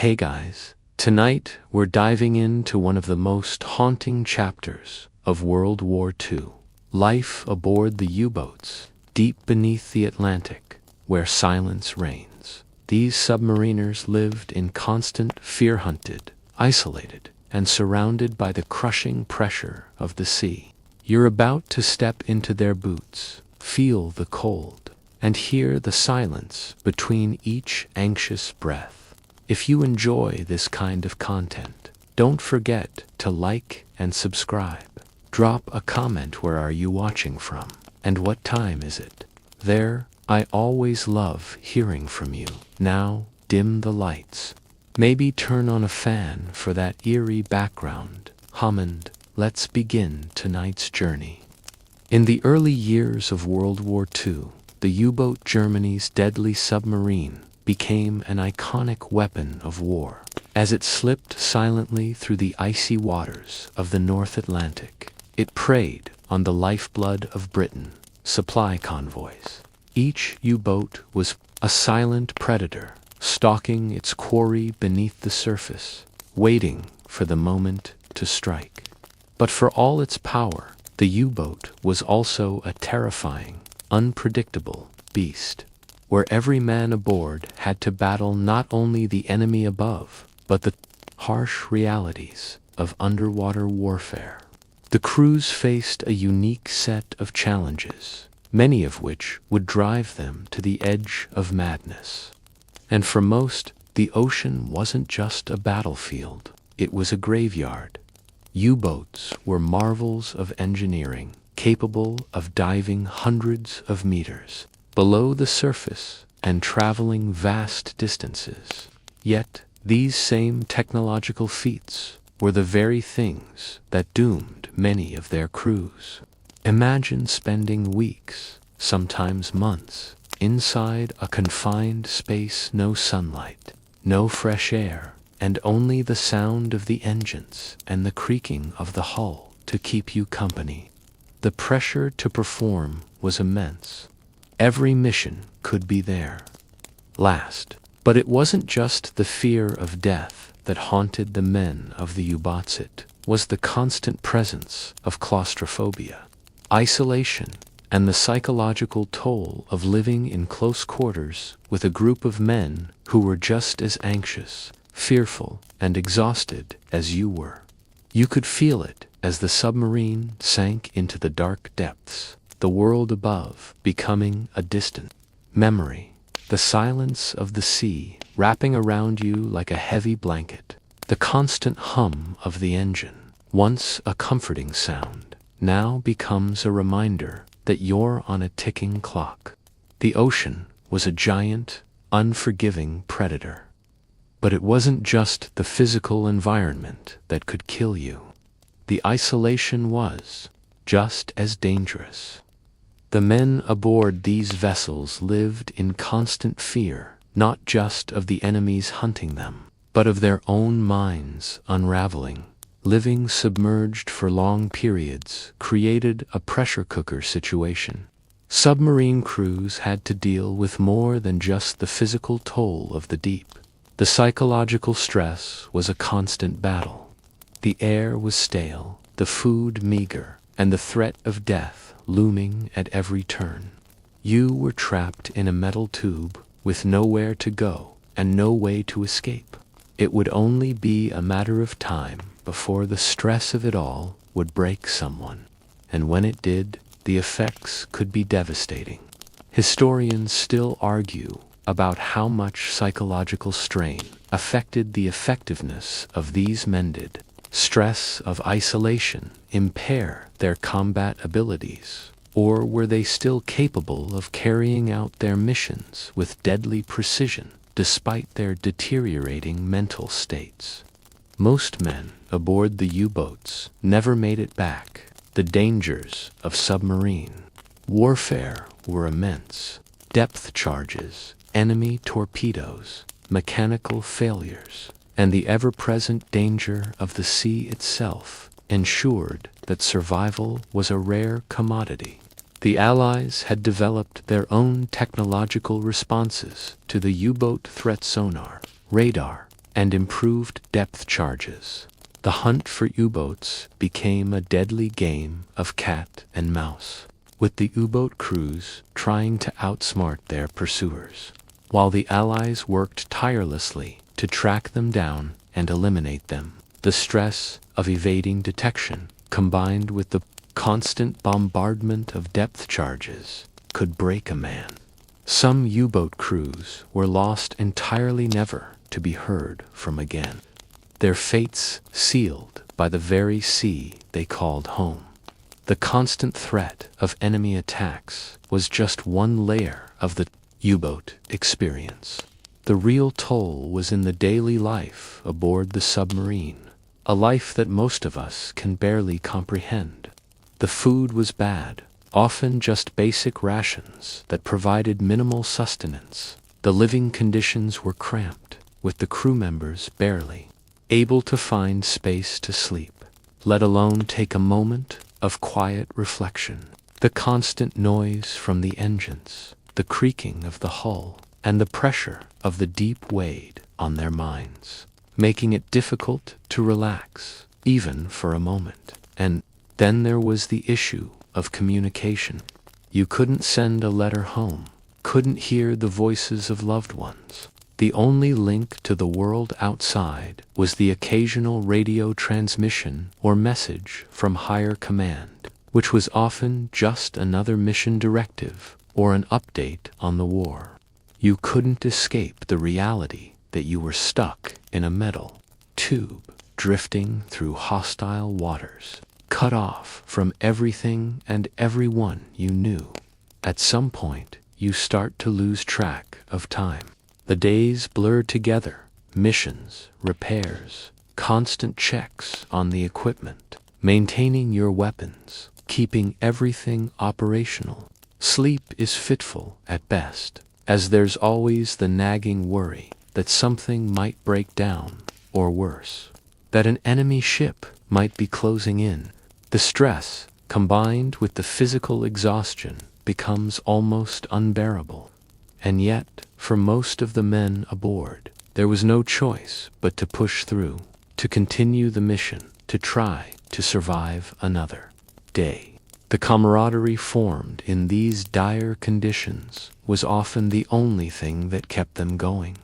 Hey guys, tonight we're diving into one of the most haunting chapters of World War II. Life aboard the U-boats, deep beneath the Atlantic, where silence reigns. These submariners lived in constant fear-hunted, isolated, and surrounded by the crushing pressure of the sea. You're about to step into their boots, feel the cold, and hear the silence between each anxious breath. If you enjoy this kind of content, don't forget to like and subscribe. Drop a comment, where are you watching from, and what time is it? I always love hearing from you. Now, dim the lights. Maybe turn on a fan for that eerie background hum, and let's begin tonight's journey. In the early years of World War II, the U-boat, Germany's deadly submarine, became an iconic weapon of war. As it slipped silently through the icy waters of the North Atlantic, it preyed on the lifeblood of Britain, supply convoys. Each U-boat was a silent predator, stalking its quarry beneath the surface, waiting for the moment to strike. But for all its power, the U-boat was also a terrifying, unpredictable beast, where every man aboard had to battle not only the enemy above, but the harsh realities of underwater warfare. The crews faced a unique set of challenges, many of which would drive them to the edge of madness. And for most, the ocean wasn't just a battlefield, it was a graveyard. U-boats were marvels of engineering, capable of diving hundreds of meters below the surface and traveling vast distances. Yet, these same technological feats were the very things that doomed many of their crews. Imagine spending weeks, sometimes months, inside a confined space, no sunlight, no fresh air, and only the sound of the engines and the creaking of the hull to keep you company. The pressure to perform was immense. Every mission could be their last. But it wasn't just the fear of death that haunted the men of the U-boats. It was the constant presence of claustrophobia, isolation, and the psychological toll of living in close quarters with a group of men who were just as anxious, fearful, and exhausted as you were. You could feel it as the submarine sank into the dark depths, the world above becoming a distant memory, the silence of the sea wrapping around you like a heavy blanket. The constant hum of the engine, once a comforting sound, now becomes a reminder that you're on a ticking clock. The ocean was a giant, unforgiving predator. But it wasn't just the physical environment that could kill you. The isolation was just as dangerous. The men aboard these vessels lived in constant fear, not just of the enemies hunting them, but of their own minds unraveling. Living submerged for long periods created a pressure cooker situation. Submarine crews had to deal with more than just the physical toll of the deep. The psychological stress was a constant battle. The air was stale, the food meager, and the threat of death looming at every turn. You were trapped in a metal tube with nowhere to go and no way to escape. It would only be a matter of time before the stress of it all would break someone. And when it did, the effects could be devastating. Historians still argue about how much psychological strain affected the effectiveness of these men. Did stress of isolation impair their combat abilities, or were they still capable of carrying out their missions with deadly precision despite their deteriorating mental states? Most men aboard the U-boats never made it back. The dangers of submarine warfare were immense. Depth charges, enemy torpedoes, mechanical failures, and the ever-present danger of the sea itself ensured that survival was a rare commodity. The Allies had developed their own technological responses to the U-boat threat: sonar, radar, and improved depth charges. The hunt for U-boats became a deadly game of cat and mouse, with the U-boat crews trying to outsmart their pursuers, while the Allies worked tirelessly to track them down and eliminate them. The stress of evading detection, combined with the constant bombardment of depth charges, could break a man. Some U-boat crews were lost entirely, never to be heard from again, their fates sealed by the very sea they called home. The constant threat of enemy attacks was just one layer of the U-boat experience. The real toll was in the daily life aboard the submarine, a life that most of us can barely comprehend. The food was bad, often just basic rations that provided minimal sustenance. The living conditions were cramped, with the crew members barely able to find space to sleep, let alone take a moment of quiet reflection. The constant noise from the engines, the creaking of the hull, and the pressure of the deep weighed on their minds, making it difficult to relax, even for a moment. And then there was the issue of communication. You couldn't send a letter home, couldn't hear the voices of loved ones. The only link to the world outside was the occasional radio transmission or message from higher command, which was often just another mission directive or an update on the war. You couldn't escape the reality that you were stuck in a metal tube, drifting through hostile waters, cut off from everything and everyone you knew. At some point, you start to lose track of time. The days blurred together, missions, repairs, constant checks on the equipment, maintaining your weapons, keeping everything operational. Sleep is fitful at best, as there's always the nagging worry that something might break down, or worse, that an enemy ship might be closing in. The stress, combined with the physical exhaustion, becomes almost unbearable. And yet, for most of the men aboard, there was no choice but to push through, to continue the mission, to try to survive another day. The camaraderie formed in these dire conditions was often the only thing that kept them going.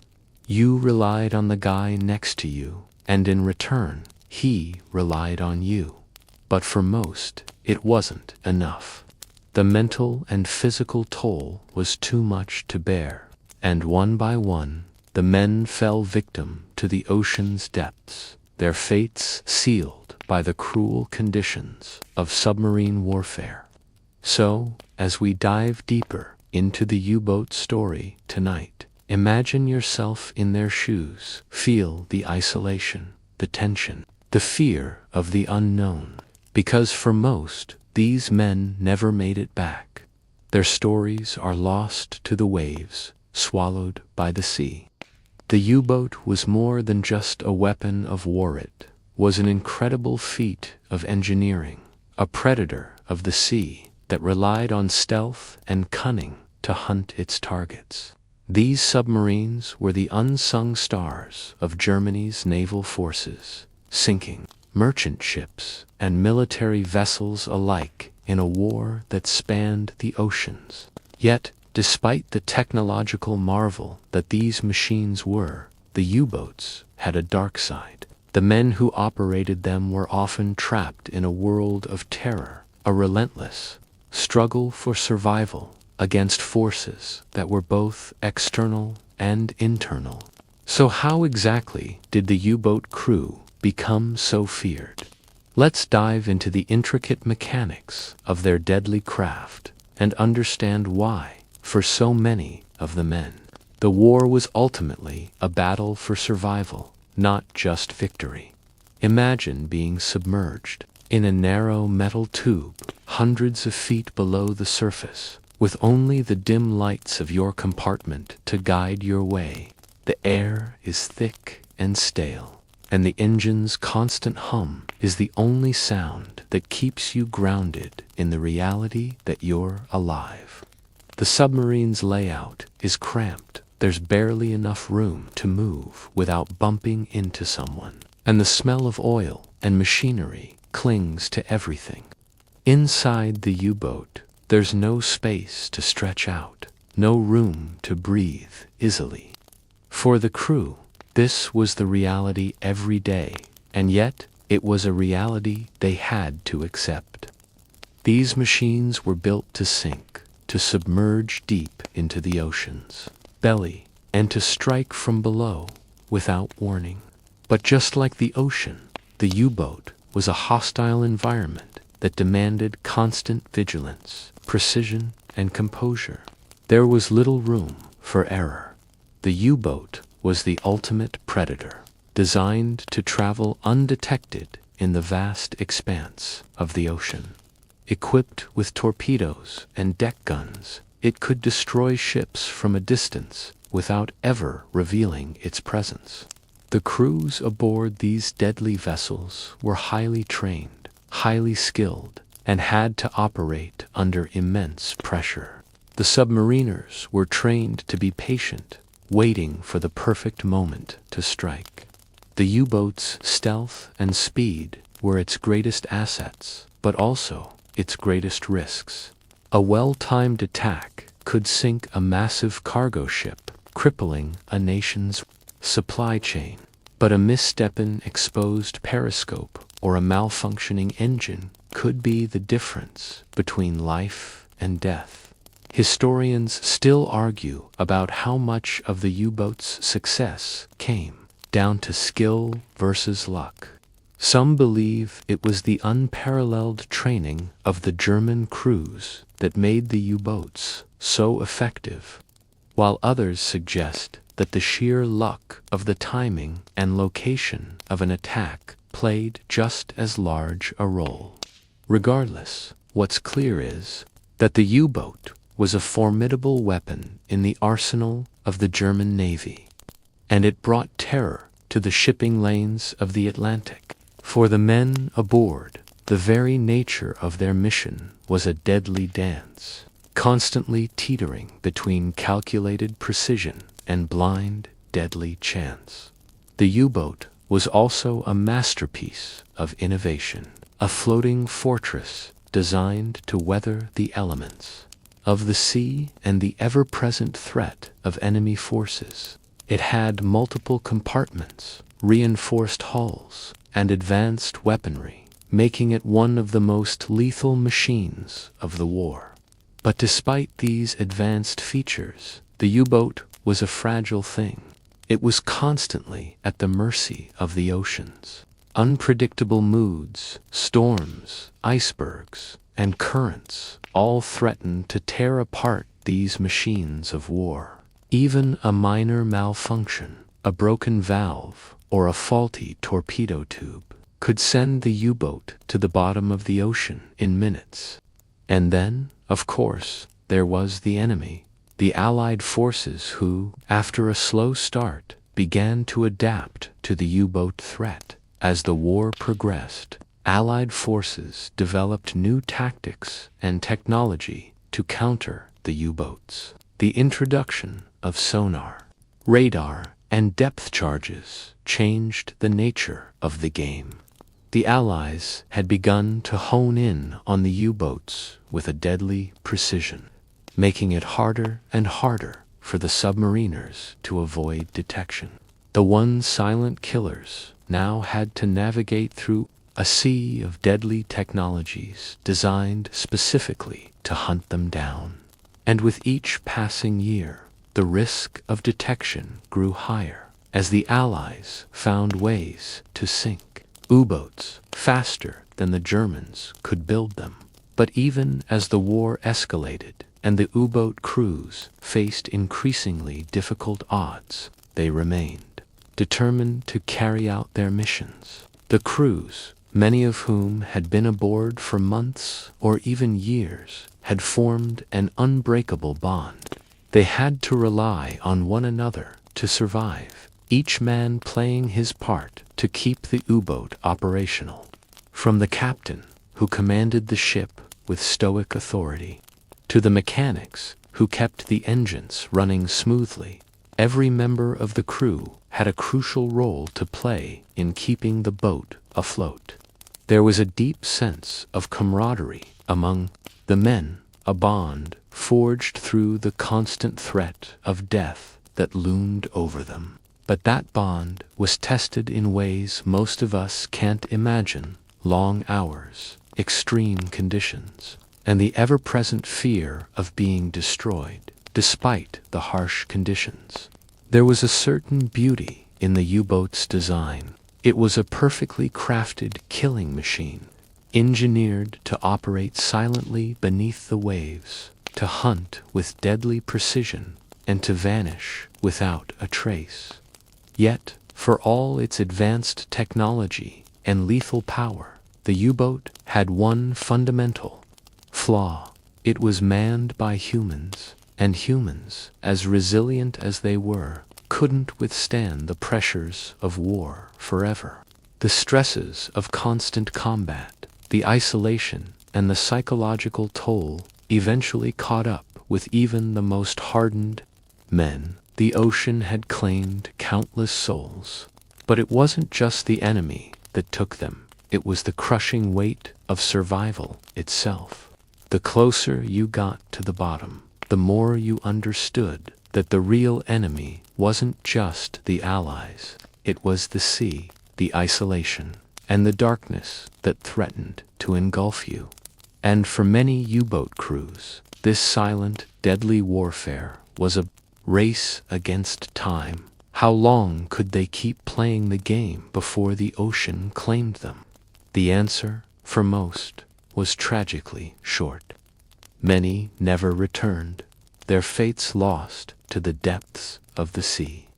You relied on the guy next to you, and in return, he relied on you. But for most, it wasn't enough. The mental and physical toll was too much to bear, and one by one, the men fell victim to the ocean's depths, their fates sealed by the cruel conditions of submarine warfare. So, as we dive deeper into the U-boat story tonight, imagine yourself in their shoes. Feel the isolation, the tension, the fear of the unknown. Because for most, these men never made it back. Their stories are lost to the waves, swallowed by the sea. The U-boat was more than just a weapon of war. It was an incredible feat of engineering, a predator of the sea that relied on stealth and cunning to hunt its targets. These submarines were the unsung stars of Germany's naval forces, sinking merchant ships and military vessels alike in a war that spanned the oceans. Yet, despite the technological marvel that these machines were, the U-boats had a dark side. The men who operated them were often trapped in a world of terror, a relentless struggle for survival against forces that were both external and internal. So how exactly did the U-boat crew become so feared? Let's dive into the intricate mechanics of their deadly craft and understand why, for so many of the men, the war was ultimately a battle for survival, not just victory. Imagine being submerged in a narrow metal tube, hundreds of feet below the surface, with only the dim lights of your compartment to guide your way. The air is thick and stale, and the engine's constant hum is the only sound that keeps you grounded in the reality that you're alive. The submarine's layout is cramped, there's barely enough room to move without bumping into someone, and the smell of oil and machinery clings to everything. Inside the U-boat, there's no space to stretch out, no room to breathe easily. For the crew, this was the reality every day, and yet it was a reality they had to accept. These machines were built to sink, to submerge deep into the ocean's belly, and to strike from below without warning. But just like the ocean, the U-boat was a hostile environment that demanded constant vigilance, precision, and composure. There was little room for error. The U-boat was the ultimate predator, designed to travel undetected in the vast expanse of the ocean. Equipped with torpedoes and deck guns, it could destroy ships from a distance without ever revealing its presence. The crews aboard these deadly vessels were highly trained, highly skilled, and had to operate under immense pressure. The submariners were trained to be patient, waiting for the perfect moment to strike. The U-boat's stealth and speed were its greatest assets, but also its greatest risks. A well-timed attack could sink a massive cargo ship, crippling a nation's supply chain. But a misstep-in exposed periscope or a malfunctioning engine could be the difference between life and death. Historians still argue about how much of the U-boat's success came down to skill versus luck. Some believe it was the unparalleled training of the German crews that made the U-boats so effective, while others suggest that the sheer luck of the timing and location of an attack played just as large a role. Regardless, what's clear is that the U-boat was a formidable weapon in the arsenal of the German Navy, and it brought terror to the shipping lanes of the Atlantic. For the men aboard, the very nature of their mission was a deadly dance, constantly teetering between calculated precision and blind, deadly chance. The U-boat was also a masterpiece of innovation, a floating fortress designed to weather the elements of the sea and the ever-present threat of enemy forces. It had multiple compartments, reinforced hulls, and advanced weaponry, making it one of the most lethal machines of the war. But despite these advanced features, the U-boat was a fragile thing. It was constantly at the mercy of the oceans. Unpredictable moods, storms, icebergs, and currents all threatened to tear apart these machines of war. Even a minor malfunction, a broken valve, or a faulty torpedo tube could send the U-boat to the bottom of the ocean in minutes. And then, of course, there was the enemy, the Allied forces who, after a slow start, began to adapt to the U-boat threat. As the war progressed, Allied forces developed new tactics and technology to counter the U-boats. The introduction of sonar, radar, and depth charges changed the nature of the game. The Allies had begun to hone in on the U-boats with a deadly precision, making it harder and harder for the submariners to avoid detection. The once silent killers now had to navigate through a sea of deadly technologies designed specifically to hunt them down. And with each passing year, the risk of detection grew higher as the Allies found ways to sink U-boats faster than the Germans could build them. But even as the war escalated and the U-boat crews faced increasingly difficult odds, they remained determined to carry out their missions. The crews, many of whom had been aboard for months or even years, had formed an unbreakable bond. They had to rely on one another to survive, each man playing his part to keep the U-boat operational. From the captain, who commanded the ship with stoic authority, to the mechanics who kept the engines running smoothly, Every member of the crew had a crucial role to play in keeping the boat afloat. There was a deep sense of camaraderie among the men, a bond forged through the constant threat of death that loomed over them. But that bond was tested in ways most of us can't imagine: long hours, extreme conditions, and the ever-present fear of being destroyed, despite the harsh conditions. There was a certain beauty in the U-boat's design. It was a perfectly crafted killing machine, engineered to operate silently beneath the waves, to hunt with deadly precision, and to vanish without a trace. Yet, for all its advanced technology and lethal power, the U-boat had one fundamental flaw. It was manned by humans, and humans, as resilient as they were, couldn't withstand the pressures of war forever. The stresses of constant combat, the isolation, and the psychological toll eventually caught up with even the most hardened men. The ocean had claimed countless souls. But it wasn't just the enemy that took them. It was the crushing weight of survival itself. The closer you got to the bottom, the more you understood that the real enemy wasn't just the Allies. It was the sea, the isolation, and the darkness that threatened to engulf you. And for many U-boat crews, this silent, deadly warfare was a race against time. How long could they keep playing the game before the ocean claimed them? The answer, for most, was tragically short. Many never returned, their fates lost to the depths of the sea.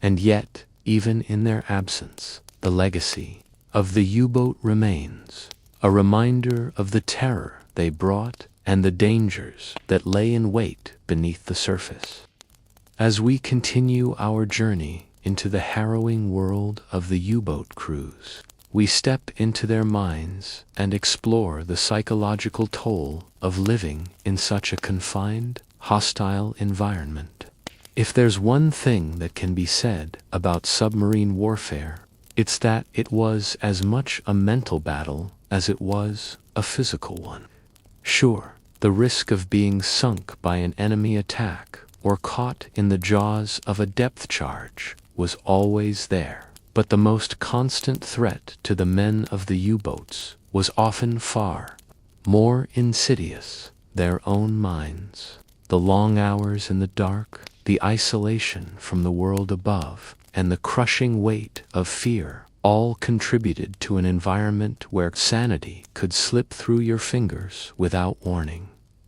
And yet, even in their absence, the legacy of the U-boat remains, a reminder of the terror they brought and the dangers that lay in wait beneath the surface. As we continue our journey into the harrowing world of the U-boat crews, we step into their minds and explore the psychological toll of living in such a confined, hostile environment. If there's one thing that can be said about submarine warfare, it's that it was as much a mental battle as it was a physical one. Sure, the risk of being sunk by an enemy attack or caught in the jaws of a depth charge was always there, but the most constant threat to the men of the U-boats was often far more insidious: their own minds. The long hours in the dark, the isolation from the world above, and the crushing weight of fear all contributed to an environment where sanity could slip through your fingers without warning.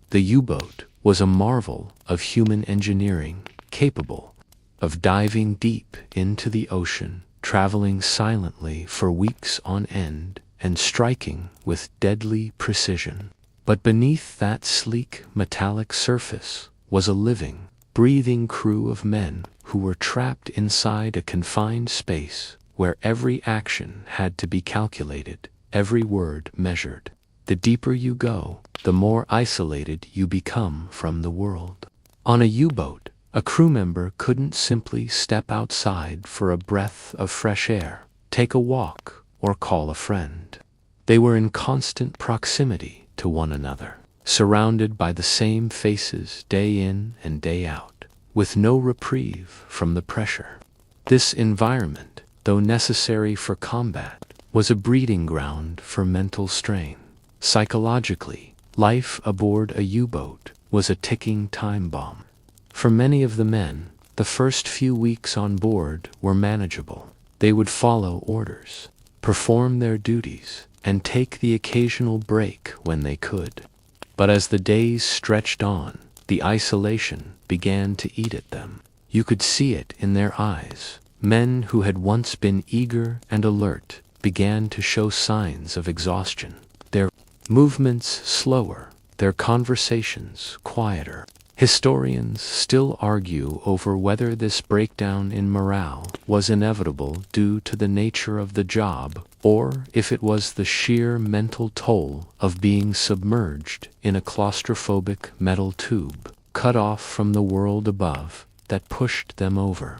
The U-boat was a marvel of human engineering, capable of diving deep into the ocean, traveling silently for weeks on end, and striking with deadly precision. But beneath that sleek metallic surface was a living, breathing crew of men who were trapped inside a confined space where every action had to be calculated, every word measured. The deeper you go, the more isolated you become from the world. On a U-boat, a crew member couldn't simply step outside for a breath of fresh air, take a walk, or call a friend. They were in constant proximity to one another, surrounded by the same faces day in and day out, with no reprieve from the pressure. This environment, though necessary for combat, was a breeding ground for mental strain. Psychologically, life aboard a U-boat was a ticking time bomb. For many of the men, the first few weeks on board were manageable. They would follow orders, perform their duties, and take the occasional break when they could. But as the days stretched on, the isolation began to eat at them. You could see it in their eyes. Men who had once been eager and alert began to show signs of exhaustion. Their movements slower, their conversations quieter. Historians still argue over whether this breakdown in morale was inevitable due to the nature of the job, or if it was the sheer mental toll of being submerged in a claustrophobic metal tube, cut off from the world above, that pushed them over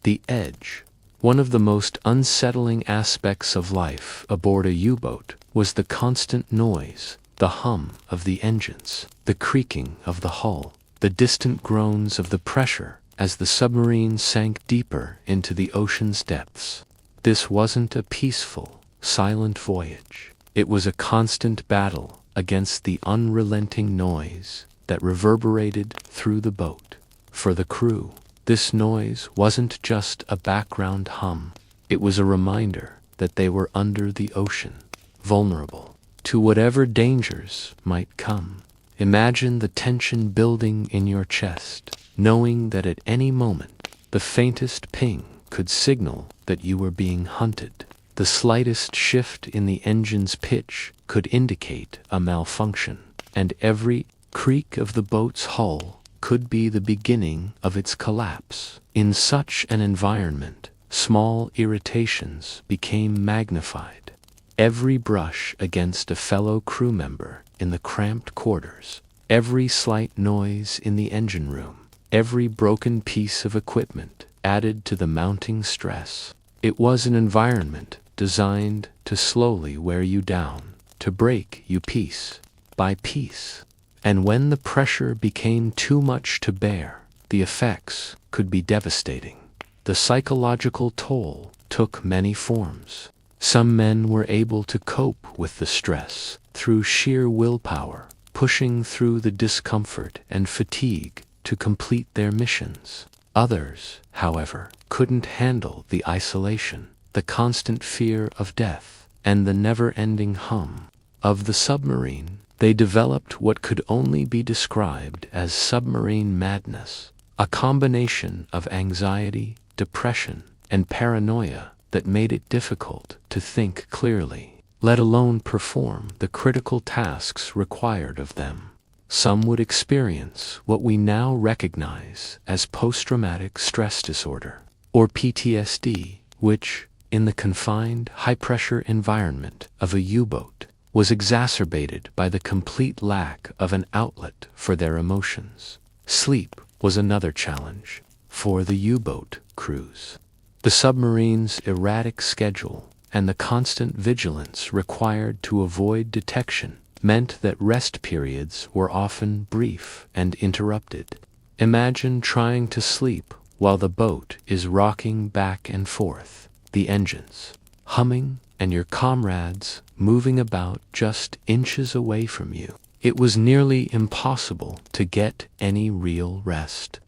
the edge. One of the most unsettling aspects of life aboard a U-boat was the constant noise, the hum of the engines, the creaking of the hull, the distant groans of the pressure as the submarine sank deeper into the ocean's depths. This wasn't a peaceful, silent voyage. It was a constant battle against the unrelenting noise that reverberated through the boat. For the crew, this noise wasn't just a background hum. It was a reminder that they were under the ocean, vulnerable to whatever dangers might come. Imagine the tension building in your chest, knowing that at any moment, the faintest ping could signal that you were being hunted. The slightest shift in the engine's pitch could indicate a malfunction, and every creak of the boat's hull could be the beginning of its collapse. In such an environment, small irritations became magnified. Every brush against a fellow crew member in the cramped quarters, every slight noise in the engine room, every broken piece of equipment added to the mounting stress. It was an environment designed to slowly wear you down, to break you piece by piece. And when the pressure became too much to bear, the effects could be devastating. The psychological toll took many forms. Some men were able to cope with the stress through sheer willpower, pushing through the discomfort and fatigue to complete their missions. Others, however, couldn't handle the isolation, the constant fear of death, and the never-ending hum of the submarine. They developed what could only be described as submarine madness, a combination of anxiety, depression, and paranoia that made it difficult to think clearly, let alone perform the critical tasks required of them. Some would experience what we now recognize as post-traumatic stress disorder, or PTSD, which, in the confined, high-pressure environment of a U-boat, was exacerbated by the complete lack of an outlet for their emotions. Sleep was another challenge for the U-boat crews. The submarine's erratic schedule and the constant vigilance required to avoid detection meant that rest periods were often brief and interrupted. Imagine trying to sleep while the boat is rocking back and forth, the engines humming and your comrades moving about just inches away from you. It was nearly impossible to get any real rest.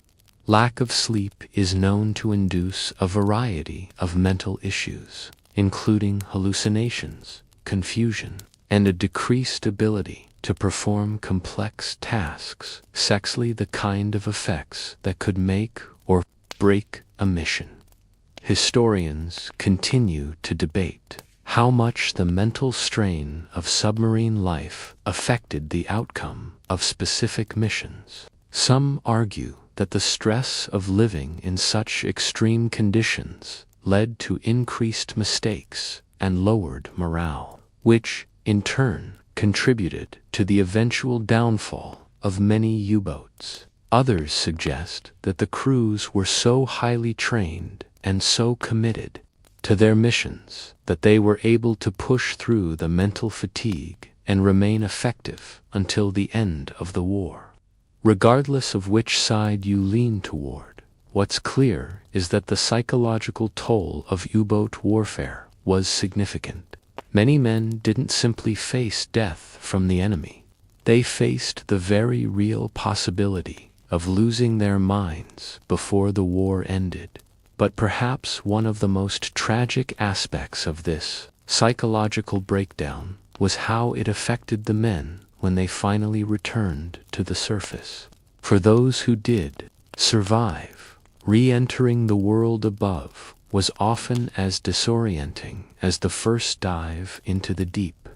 Lack of sleep is known to induce a variety of mental issues, including hallucinations, confusion, and a decreased ability to perform complex tasks, sexually the kind of effects that could make or break a mission. Historians continue to debate how much the mental strain of submarine life affected the outcome of specific missions. Some argue that the stress of living in such extreme conditions led to increased mistakes and lowered morale, which, in turn, contributed to the eventual downfall of many U-boats. Others suggest that the crews were so highly trained and so committed to their missions that they were able to push through the mental fatigue and remain effective until the end of the war. Regardless of which side you lean toward, what's clear is that the psychological toll of U-boat warfare was significant. Many men didn't simply face death from the enemy. They faced the very real possibility of losing their minds before the war ended. But perhaps one of the most tragic aspects of this psychological breakdown was how it affected the men when they finally returned to the surface. For those who did survive, re-entering the world above was often as disorienting as the first dive into the deep.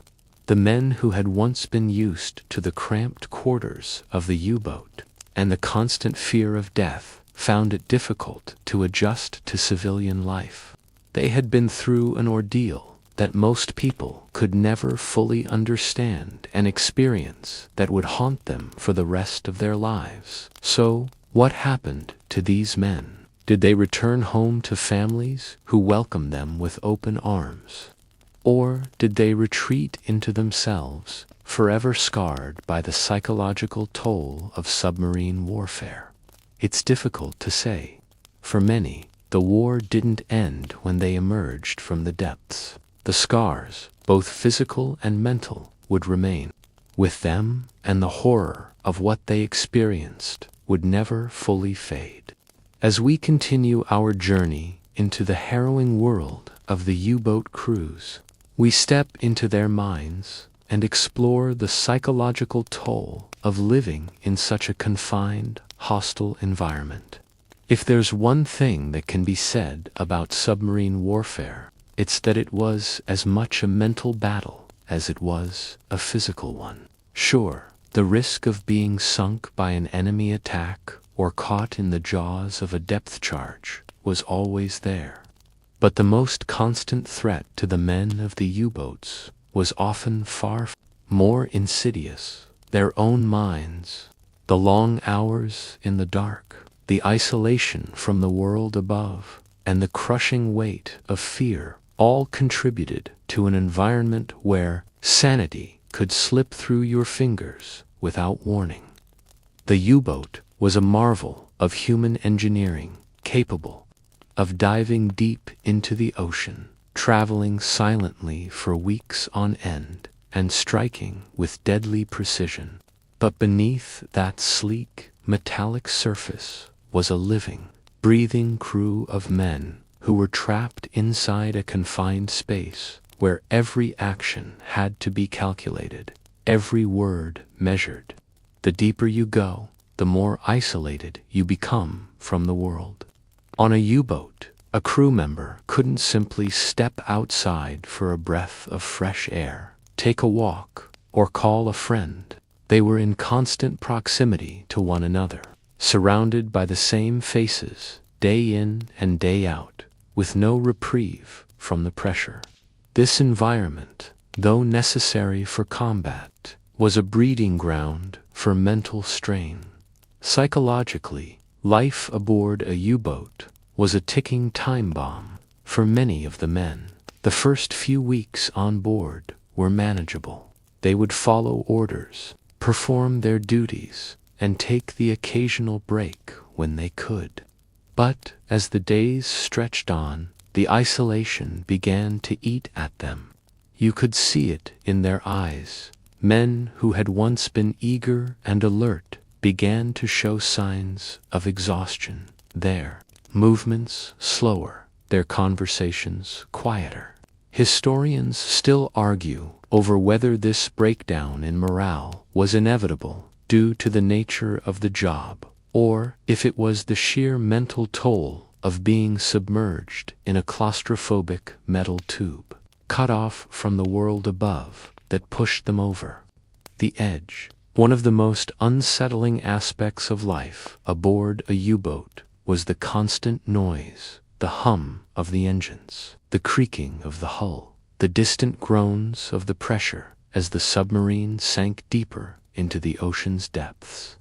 The men who had once been used to the cramped quarters of the U-boat and the constant fear of death found it difficult to adjust to civilian life. They had been through an ordeal that most people could never fully understand, an experience that would haunt them for the rest of their lives. So, What happened to these men? Did they return home to families who welcomed them with open arms? Or did they retreat into themselves, forever scarred by the psychological toll of submarine warfare? It's difficult to say. For many, the war didn't end when they emerged from the depths. The scars, both physical and mental, would remain with them, and the horror of what they experienced would never fully fade. As we continue our journey into the harrowing world of the U-boat crews, we step into their minds and explore the psychological toll of living in such a confined, hostile environment. If there's one thing that can be said about submarine warfare, it's that it was as much a mental battle as it was a physical one. Sure, the risk of being sunk by an enemy attack or caught in the jaws of a depth charge was always there. But the most constant threat to the men of the U-boats was often far more insidious: their own minds. The long hours in the dark, the isolation from the world above, and the crushing weight of fear all contributed to an environment where sanity could slip through your fingers without warning. The U-boat was a marvel of human engineering, capable of diving deep into the ocean, traveling silently for weeks on end, and striking with deadly precision. But beneath that sleek, metallic surface was a living, breathing crew of men who were trapped inside a confined space where every action had to be calculated, every word measured. The deeper you go, the more isolated you become from the world. On a U-boat, a crew member couldn't simply step outside for a breath of fresh air, take a walk, or call a friend. They were in constant proximity to one another, surrounded by the same faces, day in and day out, with no reprieve from the pressure. This environment, though necessary for combat, was a breeding ground for mental strain. Psychologically, life aboard a U-boat was a ticking time bomb for many of the men. The first few weeks on board were manageable. They would follow orders, perform their duties, and take the occasional break when they could. But as the days stretched on, the isolation began to eat at them. You could see it in their eyes. Men who had once been eager and alert began to show signs of exhaustion. Their movements slower, their conversations quieter. Historians still argue over whether this breakdown in morale was inevitable due to the nature of the job, or if it was the sheer mental toll of being submerged in a claustrophobic metal tube, cut off from the world above, that pushed them over the edge. One of the most unsettling aspects of life aboard a U-boat was the constant noise, the hum of the engines, the creaking of the hull, the distant groans of the pressure as the submarine sank deeper into the ocean's depths.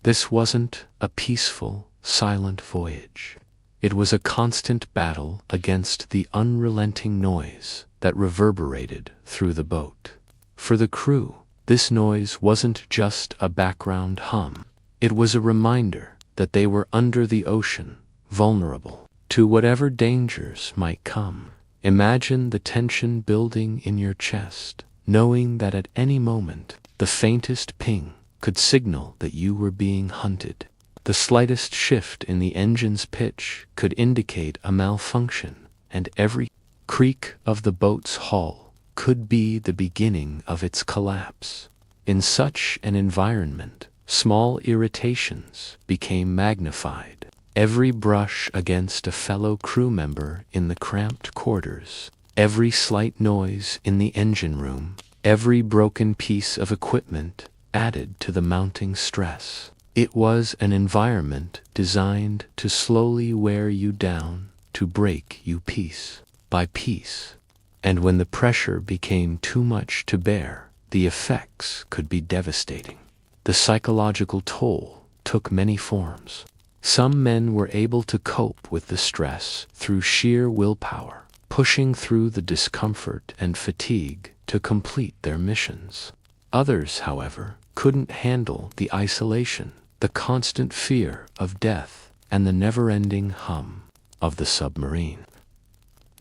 This wasn't a peaceful, silent voyage. It was a constant battle against the unrelenting noise that reverberated through the boat. For the crew, this noise wasn't just a background hum. It was a reminder that they were under the ocean, vulnerable to whatever dangers might come. Imagine the tension building in your chest, knowing that at any moment, the faintest ping could signal that you were being hunted. The slightest shift in the engine's pitch could indicate a malfunction, and every creak of the boat's hull could be the beginning of its collapse. In such an environment, small irritations became magnified. Every brush against a fellow crew member in the cramped quarters, every slight noise in the engine room, every broken piece of equipment added to the mounting stress. It was an environment designed to slowly wear you down, to break you piece by piece. And when the pressure became too much to bear, the effects could be devastating. The psychological toll took many forms. Some men were able to cope with the stress through sheer willpower, pushing through the discomfort and fatigue to complete their missions. Others, however, couldn't handle the isolation, the constant fear of death, and the never-ending hum of the submarine.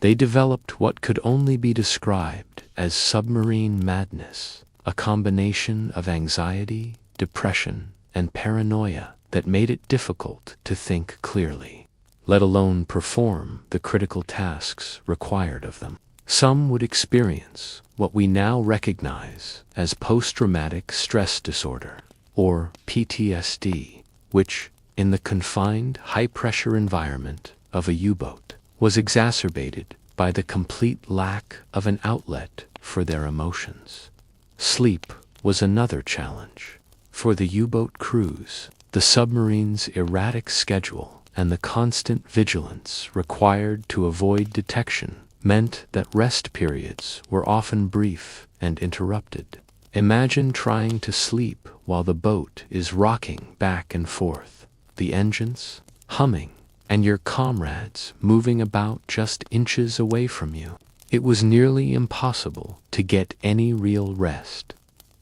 They developed what could only be described as submarine madness, a combination of anxiety, depression, and paranoia that made it difficult to think clearly, let alone perform the critical tasks required of them. Some would experience what we now recognize as post-traumatic stress disorder, or PTSD, which, in the confined, high-pressure environment of a U-boat, was exacerbated by the complete lack of an outlet for their emotions. Sleep was another challenge. For the U-boat crews, the submarine's erratic schedule and the constant vigilance required to avoid detection meant that rest periods were often brief and interrupted. Imagine trying to sleep while the boat is rocking back and forth, the engines humming, and your comrades moving about just inches away from you. It was nearly impossible to get any real rest.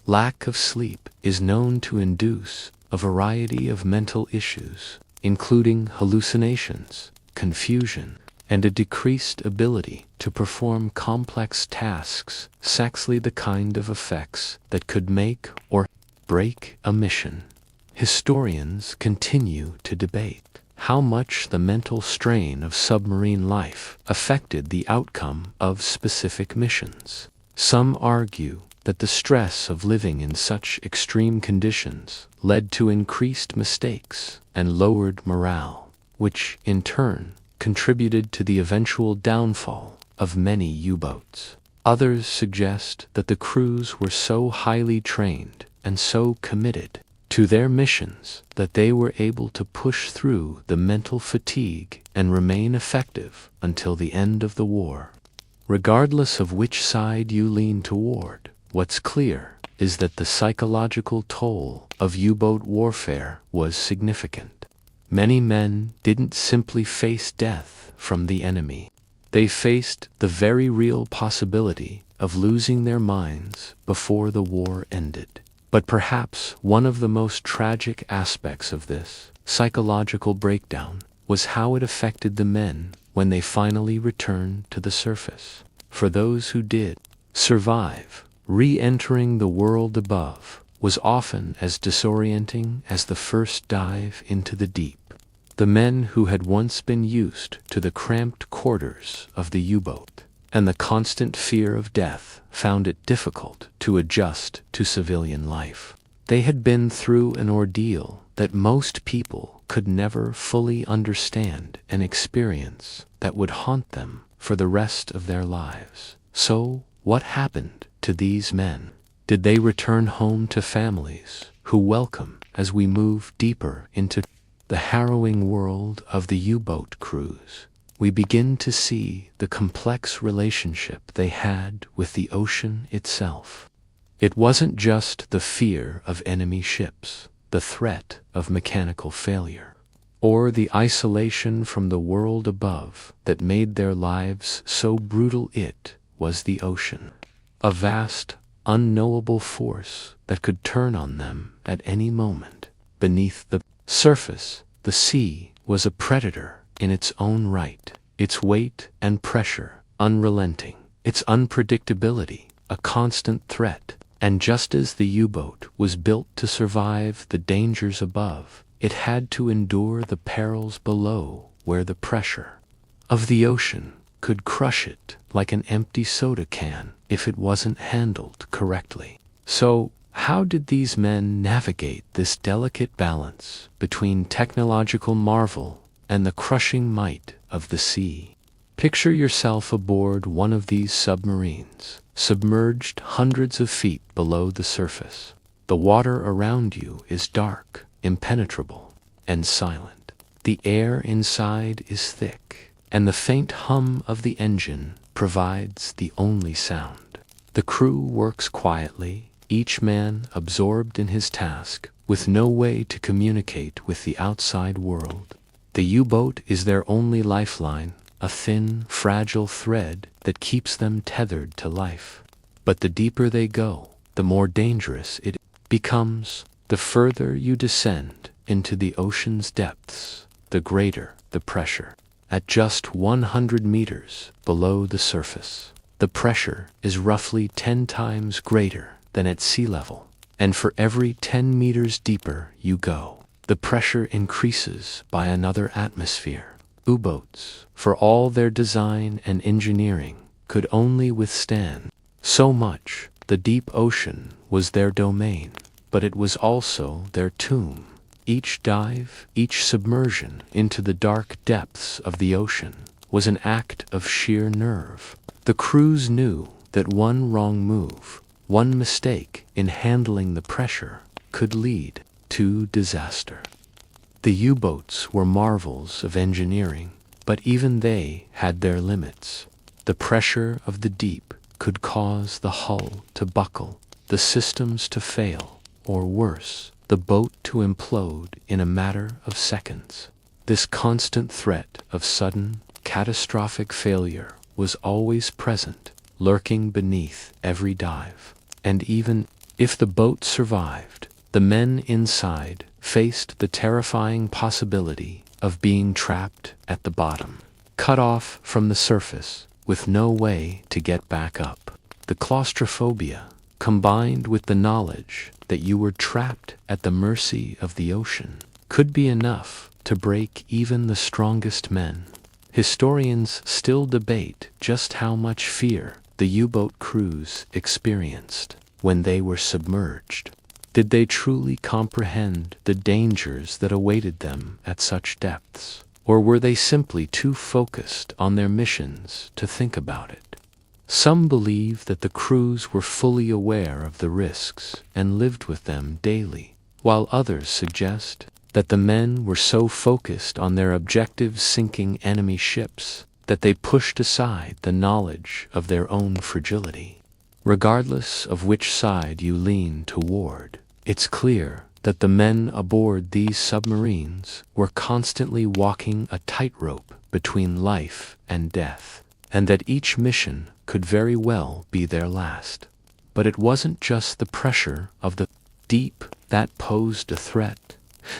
Lack of sleep is known to induce a variety of mental issues, including hallucinations, confusion, and a decreased ability to perform complex tasks, exactly the kind of effects that could make or break a mission. Historians continue to debate how much the mental strain of submarine life affected the outcome of specific missions. Some argue that the stress of living in such extreme conditions led to increased mistakes and lowered morale, which, in turn, contributed to the eventual downfall of many U-boats. Others suggest that the crews were so highly trained and so committed to their missions that they were able to push through the mental fatigue and remain effective until the end of the war. Regardless of which side you lean toward, what's clear is that the psychological toll of U-boat warfare was significant. Many men didn't simply face death from the enemy. They faced the very real possibility of losing their minds before the war ended. But perhaps one of the most tragic aspects of this psychological breakdown was how it affected the men when they finally returned to the surface. For those who did survive, re-entering the world above was often as disorienting as the first dive into the deep. The men who had once been used to the cramped quarters of the U-boat and the constant fear of death found it difficult to adjust to civilian life. They had been through an ordeal that most people could never fully understand, an experience that would haunt them for the rest of their lives. So, what happened to these men? Did they return home to families who welcome as we move deeper into the harrowing world of the U-boat crews? We begin to see the complex relationship they had with the ocean itself. It wasn't just the fear of enemy ships, the threat of mechanical failure, or the isolation from the world above that made their lives so brutal. It was the ocean, a vast, unknowable force that could turn on them at any moment. Beneath the surface, the sea was a predator in its own right, its weight and pressure unrelenting, its unpredictability a constant threat. And just as the U-boat was built to survive the dangers above, it had to endure the perils below, where the pressure of the ocean could crush it like an empty soda can if it wasn't handled correctly. So, how did these men navigate this delicate balance between technological marvel and the crushing might of the sea? Picture yourself aboard one of these submarines, submerged hundreds of feet below the surface. The water around you is dark, impenetrable, and silent. The air inside is thick, and the faint hum of the engine provides the only sound. The crew works quietly, each man absorbed in his task, with no way to communicate with the outside world. The U-boat is their only lifeline, a thin, fragile thread that keeps them tethered to life. But the deeper they go, the more dangerous it becomes. The further you descend into the ocean's depths, the greater the pressure. At just 100 meters below the surface, the pressure is roughly 10 times greater than at sea level. And for every 10 meters deeper you go, the pressure increases by another atmosphere. U-boats, for all their design and engineering, could only withstand so much. The deep ocean was their domain, but it was also their tomb. Each dive, each submersion into the dark depths of the ocean was an act of sheer nerve. The crews knew that one wrong move, one mistake in handling the pressure, could lead to disaster. The U-boats were marvels of engineering, but even they had their limits. The pressure of the deep could cause the hull to buckle, the systems to fail, or worse, the boat to implode in a matter of seconds. This constant threat of sudden, catastrophic failure was always present, lurking beneath every dive. And even if the boat survived, the men inside faced the terrifying possibility of being trapped at the bottom, cut off from the surface, with no way to get back up. The claustrophobia, combined with the knowledge that you were trapped at the mercy of the ocean, could be enough to break even the strongest men. Historians still debate just how much fear the U-boat crews experienced when they were submerged. Did they truly comprehend the dangers that awaited them at such depths? Or were they simply too focused on their missions to think about it? Some believe that the crews were fully aware of the risks and lived with them daily, while others suggest that the men were so focused on their objectives sinking enemy ships that they pushed aside the knowledge of their own fragility. Regardless of which side you lean toward, it's clear that the men aboard these submarines were constantly walking a tightrope between life and death, and that each mission could very well be their last. But it wasn't just the pressure of the deep that posed a threat.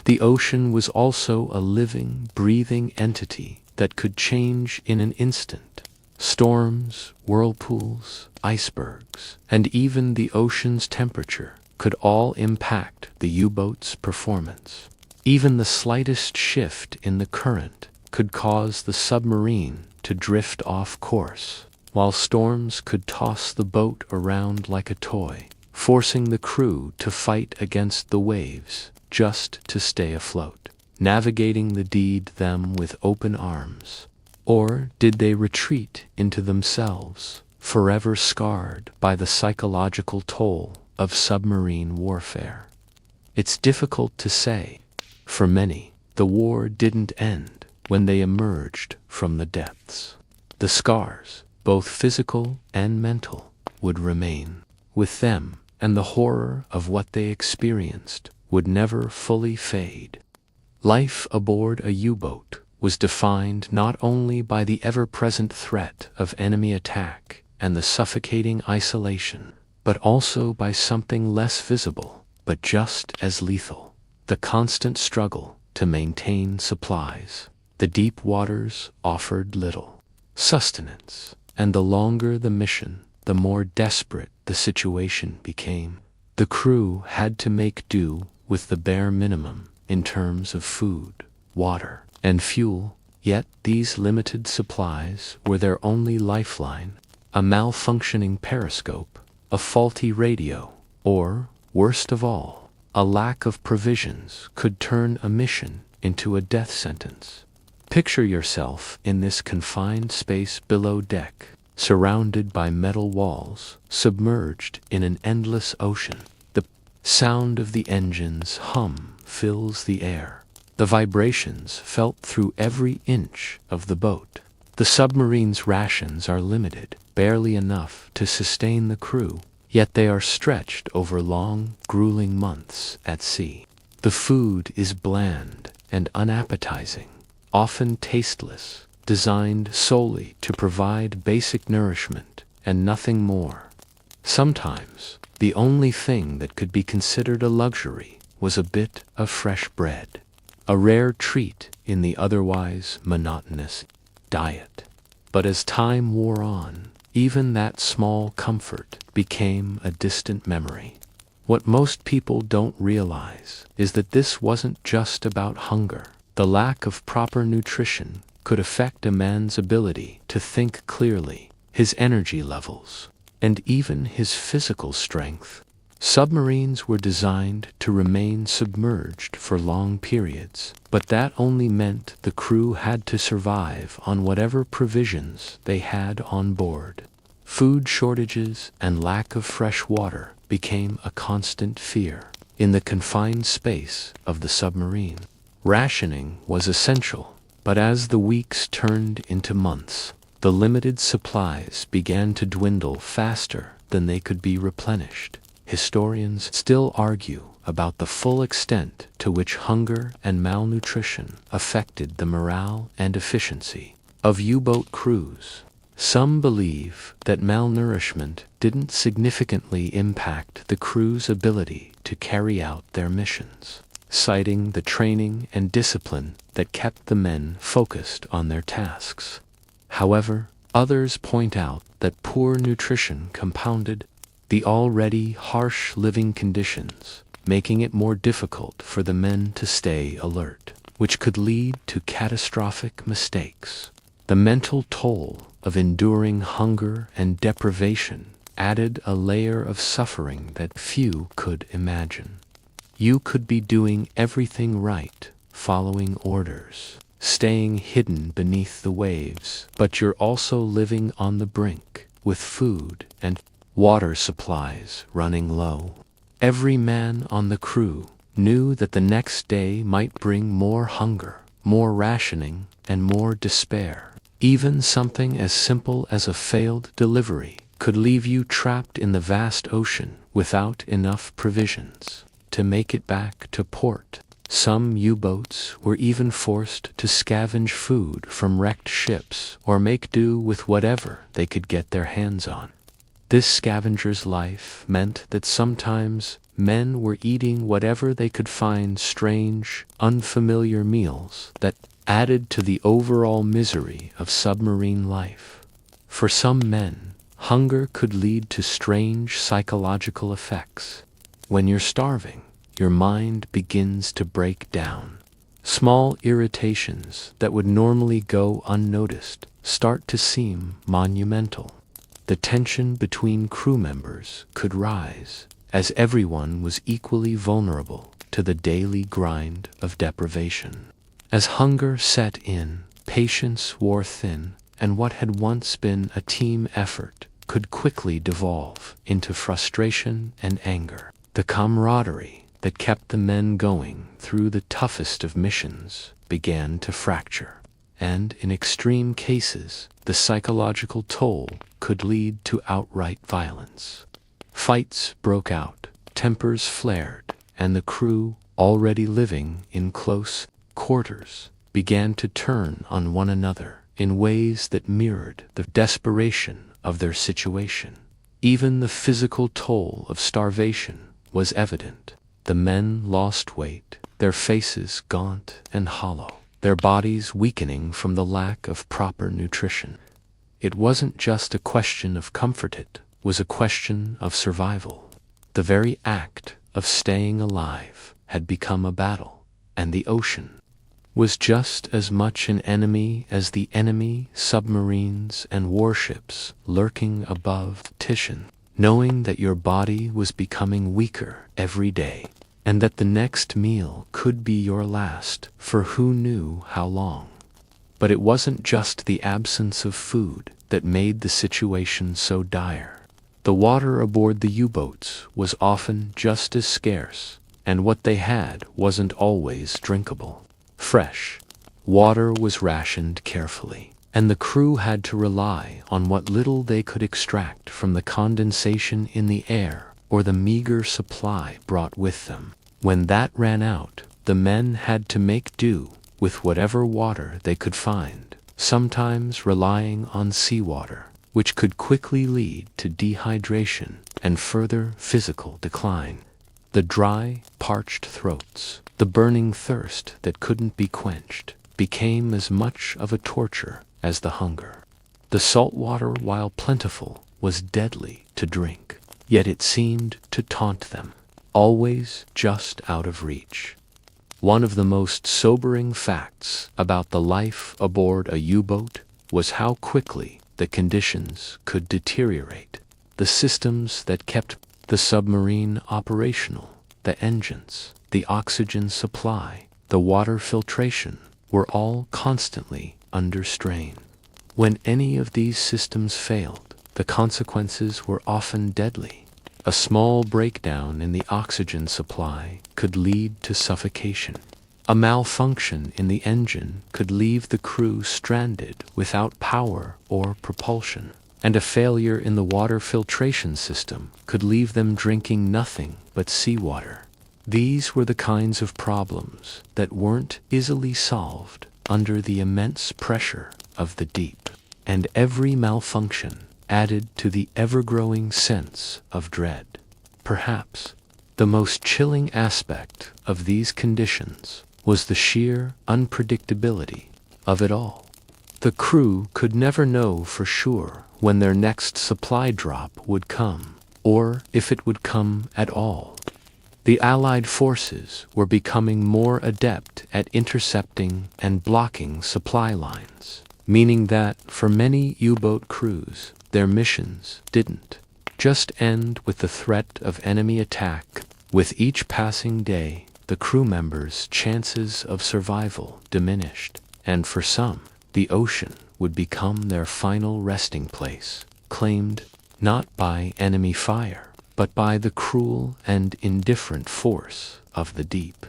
The ocean was also a living, breathing entity that could change in an instant. Storms, whirlpools, icebergs, and even the ocean's temperature could all impact the U-boat's performance. Even the slightest shift in the current could cause the submarine to drift off course, while storms could toss the boat around like a toy, forcing the crew to fight against the waves just to stay afloat. Navigating the deed them with open arms. Or did they retreat into themselves, forever scarred by the psychological toll of submarine warfare? It's difficult to say. For many, the war didn't end when they emerged from the depths. The scars, both physical and mental, would remain with them, and the horror of what they experienced would never fully fade. Life aboard a U-boat was defined not only by the ever-present threat of enemy attack and the suffocating isolation, but also by something less visible, but just as lethal: the constant struggle to maintain supplies. The deep waters offered little sustenance, and the longer the mission, the more desperate the situation became. The crew had to make do with the bare minimum in terms of food, water, and fuel, yet these limited supplies were their only lifeline. A malfunctioning periscope, a faulty radio, or, worst of all, a lack of provisions could turn a mission into a death sentence. Picture yourself in this confined space below deck, surrounded by metal walls, submerged in an endless ocean. The sound of the engine's hum fills the air. The vibrations felt through every inch of the boat. The submarine's rations are limited, barely enough to sustain the crew, yet they are stretched over long, grueling months at sea. The food is bland and unappetizing, often tasteless, designed solely to provide basic nourishment and nothing more. Sometimes, the only thing that could be considered a luxury was a bit of fresh bread, a rare treat in the otherwise monotonous diet. But as time wore on, even that small comfort became a distant memory. What most people don't realize is that this wasn't just about hunger. The lack of proper nutrition could affect a man's ability to think clearly, his energy levels, and even his physical strength. Submarines were designed to remain submerged for long periods, but that only meant the crew had to survive on whatever provisions they had on board. Food shortages and lack of fresh water became a constant fear in the confined space of the submarine. Rationing was essential, but as the weeks turned into months, the limited supplies began to dwindle faster than they could be replenished. Historians still argue about the full extent to which hunger and malnutrition affected the morale and efficiency of U-boat crews. Some believe that malnourishment didn't significantly impact the crew's ability to carry out their missions, citing the training and discipline that kept the men focused on their tasks. However, others point out that poor nutrition compounded the already harsh living conditions, making it more difficult for the men to stay alert, which could lead to catastrophic mistakes. The mental toll of enduring hunger and deprivation added a layer of suffering that few could imagine. You could be doing everything right, following orders, staying hidden beneath the waves, but you're also living on the brink, with food and water supplies running low. Every man on the crew knew that the next day might bring more hunger, more rationing, and more despair. Even something as simple as a failed delivery could leave you trapped in the vast ocean without enough provisions to make it back to port. Some U-boats were even forced to scavenge food from wrecked ships or make do with whatever they could get their hands on. This scavenger's life meant that sometimes men were eating whatever they could find, strange, unfamiliar meals that added to the overall misery of submarine life. For some men, hunger could lead to strange psychological effects. When you're starving, your mind begins to break down. Small irritations that would normally go unnoticed start to seem monumental. The tension between crew members could rise, as everyone was equally vulnerable to the daily grind of deprivation. As hunger set in, patience wore thin, and what had once been a team effort could quickly devolve into frustration and anger. The camaraderie that kept the men going through the toughest of missions began to fracture, and in extreme cases, the psychological toll could lead to outright violence. Fights broke out, tempers flared, and the crew, already living in close quarters, began to turn on one another in ways that mirrored the desperation of their situation. Even the physical toll of starvation was evident. The men lost weight, their faces gaunt and hollow, their bodies weakening from the lack of proper nutrition. It wasn't just a question of comfort, it was a question of survival. The very act of staying alive had become a battle, and the ocean was just as much an enemy as the enemy submarines and warships lurking above Titian. Knowing that your body was becoming weaker every day, and that the next meal could be your last for who knew how long. But it wasn't just the absence of food that made the situation so dire. The water aboard the U-boats was often just as scarce, and what they had wasn't always drinkable. Fresh water was rationed carefully, and the crew had to rely on what little they could extract from the condensation in the air or the meager supply brought with them. When that ran out, the men had to make do with whatever water they could find, sometimes relying on seawater, which could quickly lead to dehydration and further physical decline. The dry, parched throats, the burning thirst that couldn't be quenched, became as much of a torture as the hunger. The salt water, while plentiful, was deadly to drink, yet it seemed to taunt them, always just out of reach. One of the most sobering facts about the life aboard a U-boat was how quickly the conditions could deteriorate. The systems that kept the submarine operational, the engines, the oxygen supply, the water filtration, were all constantly under strain. When any of these systems failed, the consequences were often deadly. A small breakdown in the oxygen supply could lead to suffocation. A malfunction in the engine could leave the crew stranded without power or propulsion, and a failure in the water filtration system could leave them drinking nothing but seawater. These were the kinds of problems that weren't easily solved under the immense pressure of the deep, and every malfunction added to the ever-growing sense of dread. Perhaps the most chilling aspect of these conditions was the sheer unpredictability of it all. The crew could never know for sure when their next supply drop would come, or if it would come at all. The Allied forces were becoming more adept at intercepting and blocking supply lines, meaning that for many U-boat crews, their missions didn't just end with the threat of enemy attack. With each passing day, the crew members' chances of survival diminished, and for some, the ocean would become their final resting place, claimed not by enemy fire, but by the cruel and indifferent force of the deep.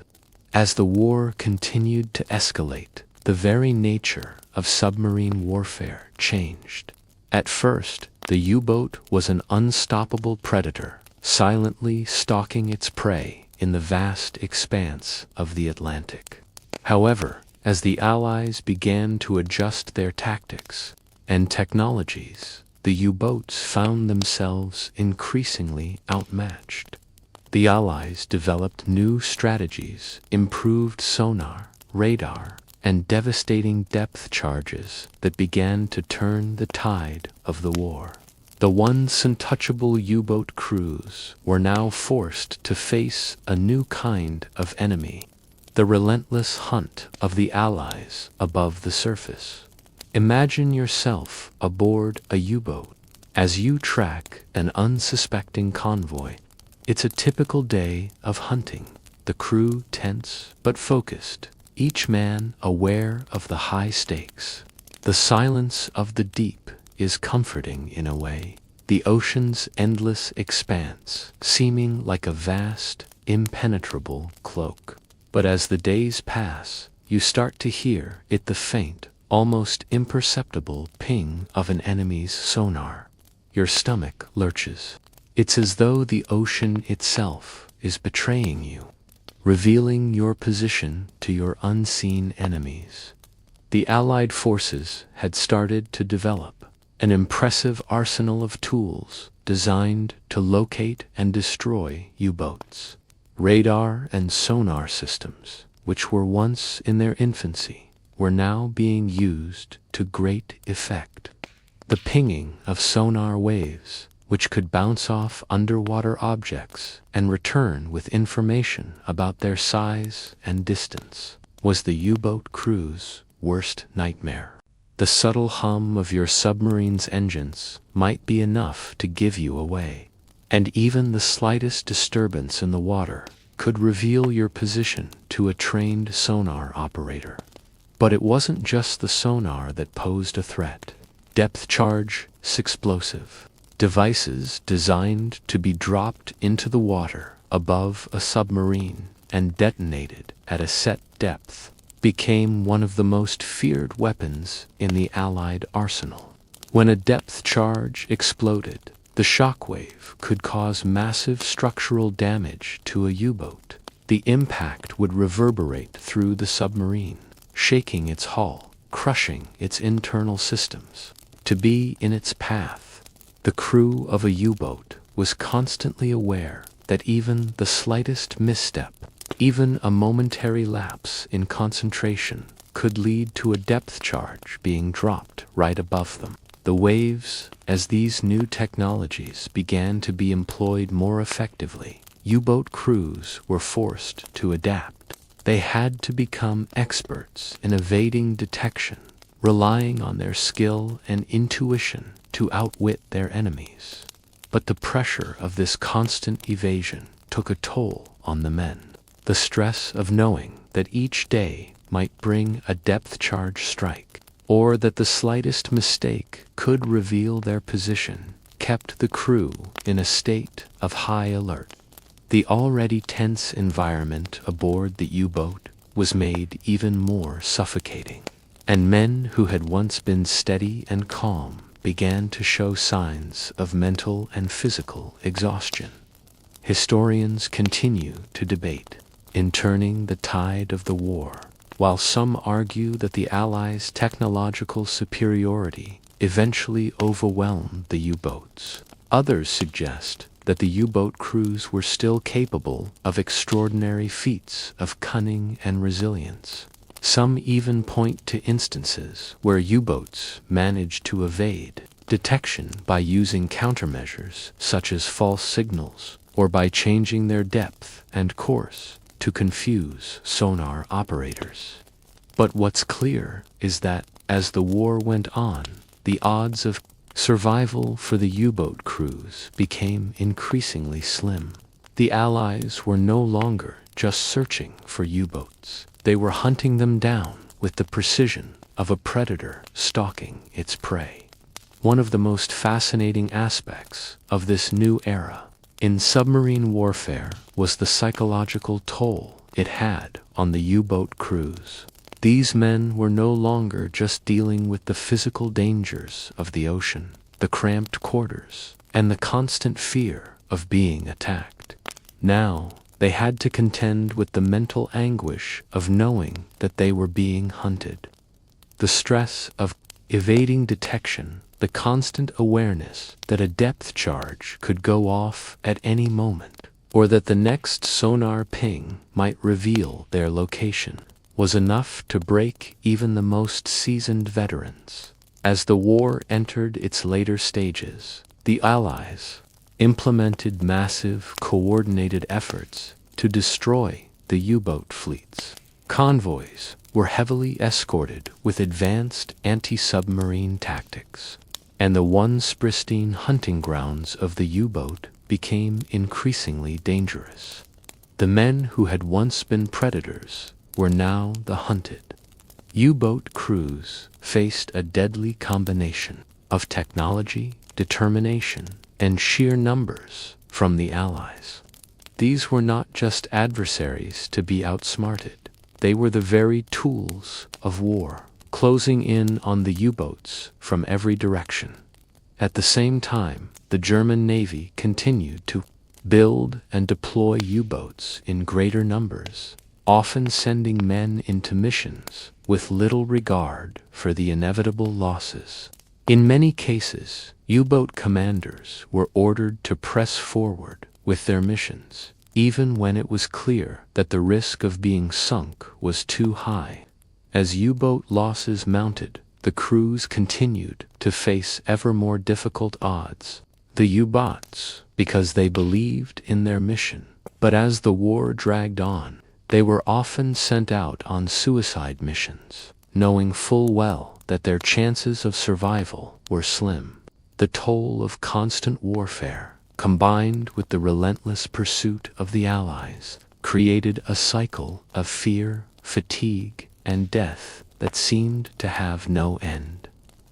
As the war continued to escalate, the very nature of submarine warfare changed. At first, the U-boat was an unstoppable predator, silently stalking its prey in the vast expanse of the Atlantic. However, as the Allies began to adjust their tactics and technologies, the U-boats found themselves increasingly outmatched. The Allies developed new strategies, improved sonar, radar, and devastating depth charges that began to turn the tide of the war. The once untouchable U-boat crews were now forced to face a new kind of enemy, the relentless hunt of the Allies above the surface. Imagine yourself aboard a U-boat as you track an unsuspecting convoy. It's a typical day of hunting, the crew tense but focused, each man aware of the high stakes. The silence of the deep is comforting in a way, the ocean's endless expanse seeming like a vast, impenetrable cloak. But as the days pass, you start to hear the faint, almost imperceptible ping of an enemy's sonar. Your stomach lurches. It's as though the ocean itself is betraying you, revealing your position to your unseen enemies. The Allied forces had started to develop an impressive arsenal of tools designed to locate and destroy U-boats. Radar and sonar systems, which were once in their infancy, were now being used to great effect. The pinging of sonar waves, which could bounce off underwater objects and return with information about their size and distance, was the U-boat crew's worst nightmare. The subtle hum of your submarine's engines might be enough to give you away, and even the slightest disturbance in the water could reveal your position to a trained sonar operator. But it wasn't just the sonar that posed a threat. Depth charge, explosive devices designed to be dropped into the water above a submarine and detonated at a set depth became one of the most feared weapons in the Allied arsenal. When a depth charge exploded, the shockwave could cause massive structural damage to a U-boat. The impact would reverberate through the submarine, shaking its hull, crushing its internal systems. To be in its path, the crew of a U-boat was constantly aware that even the slightest misstep, even a momentary lapse in concentration, could lead to a depth charge being dropped right above them. The waves, as these new technologies began to be employed more effectively, U-boat crews were forced to adapt. They had to become experts in evading detection, relying on their skill and intuition to outwit their enemies. But the pressure of this constant evasion took a toll on the men. The stress of knowing that each day might bring a depth charge strike, or that the slightest mistake could reveal their position, kept the crew in a state of high alert. The already tense environment aboard the U-boat was made even more suffocating, and men who had once been steady and calm began to show signs of mental and physical exhaustion. Historians continue to debate in turning the tide of the war. While some argue that the Allies' technological superiority eventually overwhelmed the U-boats, others suggest that the U-boat crews were still capable of extraordinary feats of cunning and resilience. Some even point to instances where U-boats managed to evade detection by using countermeasures such as false signals, or by changing their depth and course to confuse sonar operators. But what's clear is that, as the war went on, the odds of survival for the U-boat crews became increasingly slim. The Allies were no longer just searching for U-boats. They were hunting them down with the precision of a predator stalking its prey. One of the most fascinating aspects of this new era in submarine warfare was the psychological toll it had on the U-boat crews. These men were no longer just dealing with the physical dangers of the ocean, the cramped quarters, and the constant fear of being attacked. Now, they had to contend with the mental anguish of knowing that they were being hunted. The stress of evading detection, the constant awareness that a depth charge could go off at any moment, or that the next sonar ping might reveal their location, was enough to break even the most seasoned veterans. As the war entered its later stages, the Allies implemented massive, coordinated efforts to destroy the U-boat fleets. Convoys were heavily escorted with advanced anti-submarine tactics, and the once pristine hunting grounds of the U-boat became increasingly dangerous. The men who had once been predators were now the hunted. U-boat crews faced a deadly combination of technology, determination, and sheer numbers from the Allies. These were not just adversaries to be outsmarted. They were the very tools of war, closing in on the U-boats from every direction. At the same time, the German Navy continued to build and deploy U-boats in greater numbers, often sending men into missions with little regard for the inevitable losses. In many cases, U-boat commanders were ordered to press forward with their missions, even when it was clear that the risk of being sunk was too high. As U-boat losses mounted, the crews continued to face ever more difficult odds. The U-boats, because they believed in their mission. But as the war dragged on, they were often sent out on suicide missions, knowing full well that their chances of survival were slim. The toll of constant warfare, combined with the relentless pursuit of the Allies, created a cycle of fear, fatigue, and death that seemed to have no end.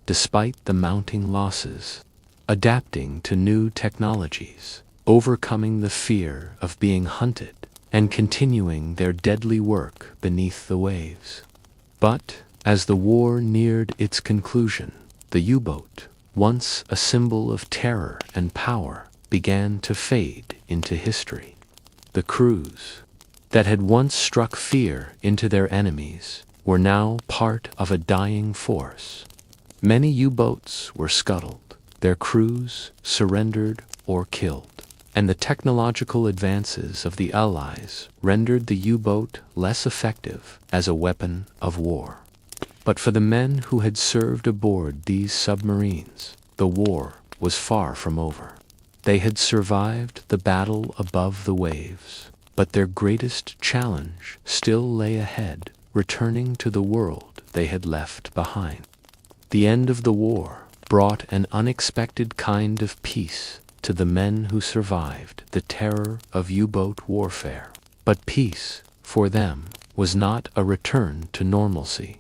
Despite the mounting losses, adapting to new technologies, overcoming the fear of being hunted, and continuing their deadly work beneath the waves, But, as the war neared its conclusion, the U-boat, once a symbol of terror and power, began to fade into history. The crews that had once struck fear into their enemies were now part of a dying force. Many U-boats were scuttled, their crews surrendered or killed, and the technological advances of the Allies rendered the U-boat less effective as a weapon of war. But for the men who had served aboard these submarines, the war was far from over. They had survived the battle above the waves, but their greatest challenge still lay ahead, returning to the world they had left behind. The end of the war brought an unexpected kind of peace to the men who survived the terror of U-boat warfare. But peace, for them, was not a return to normalcy.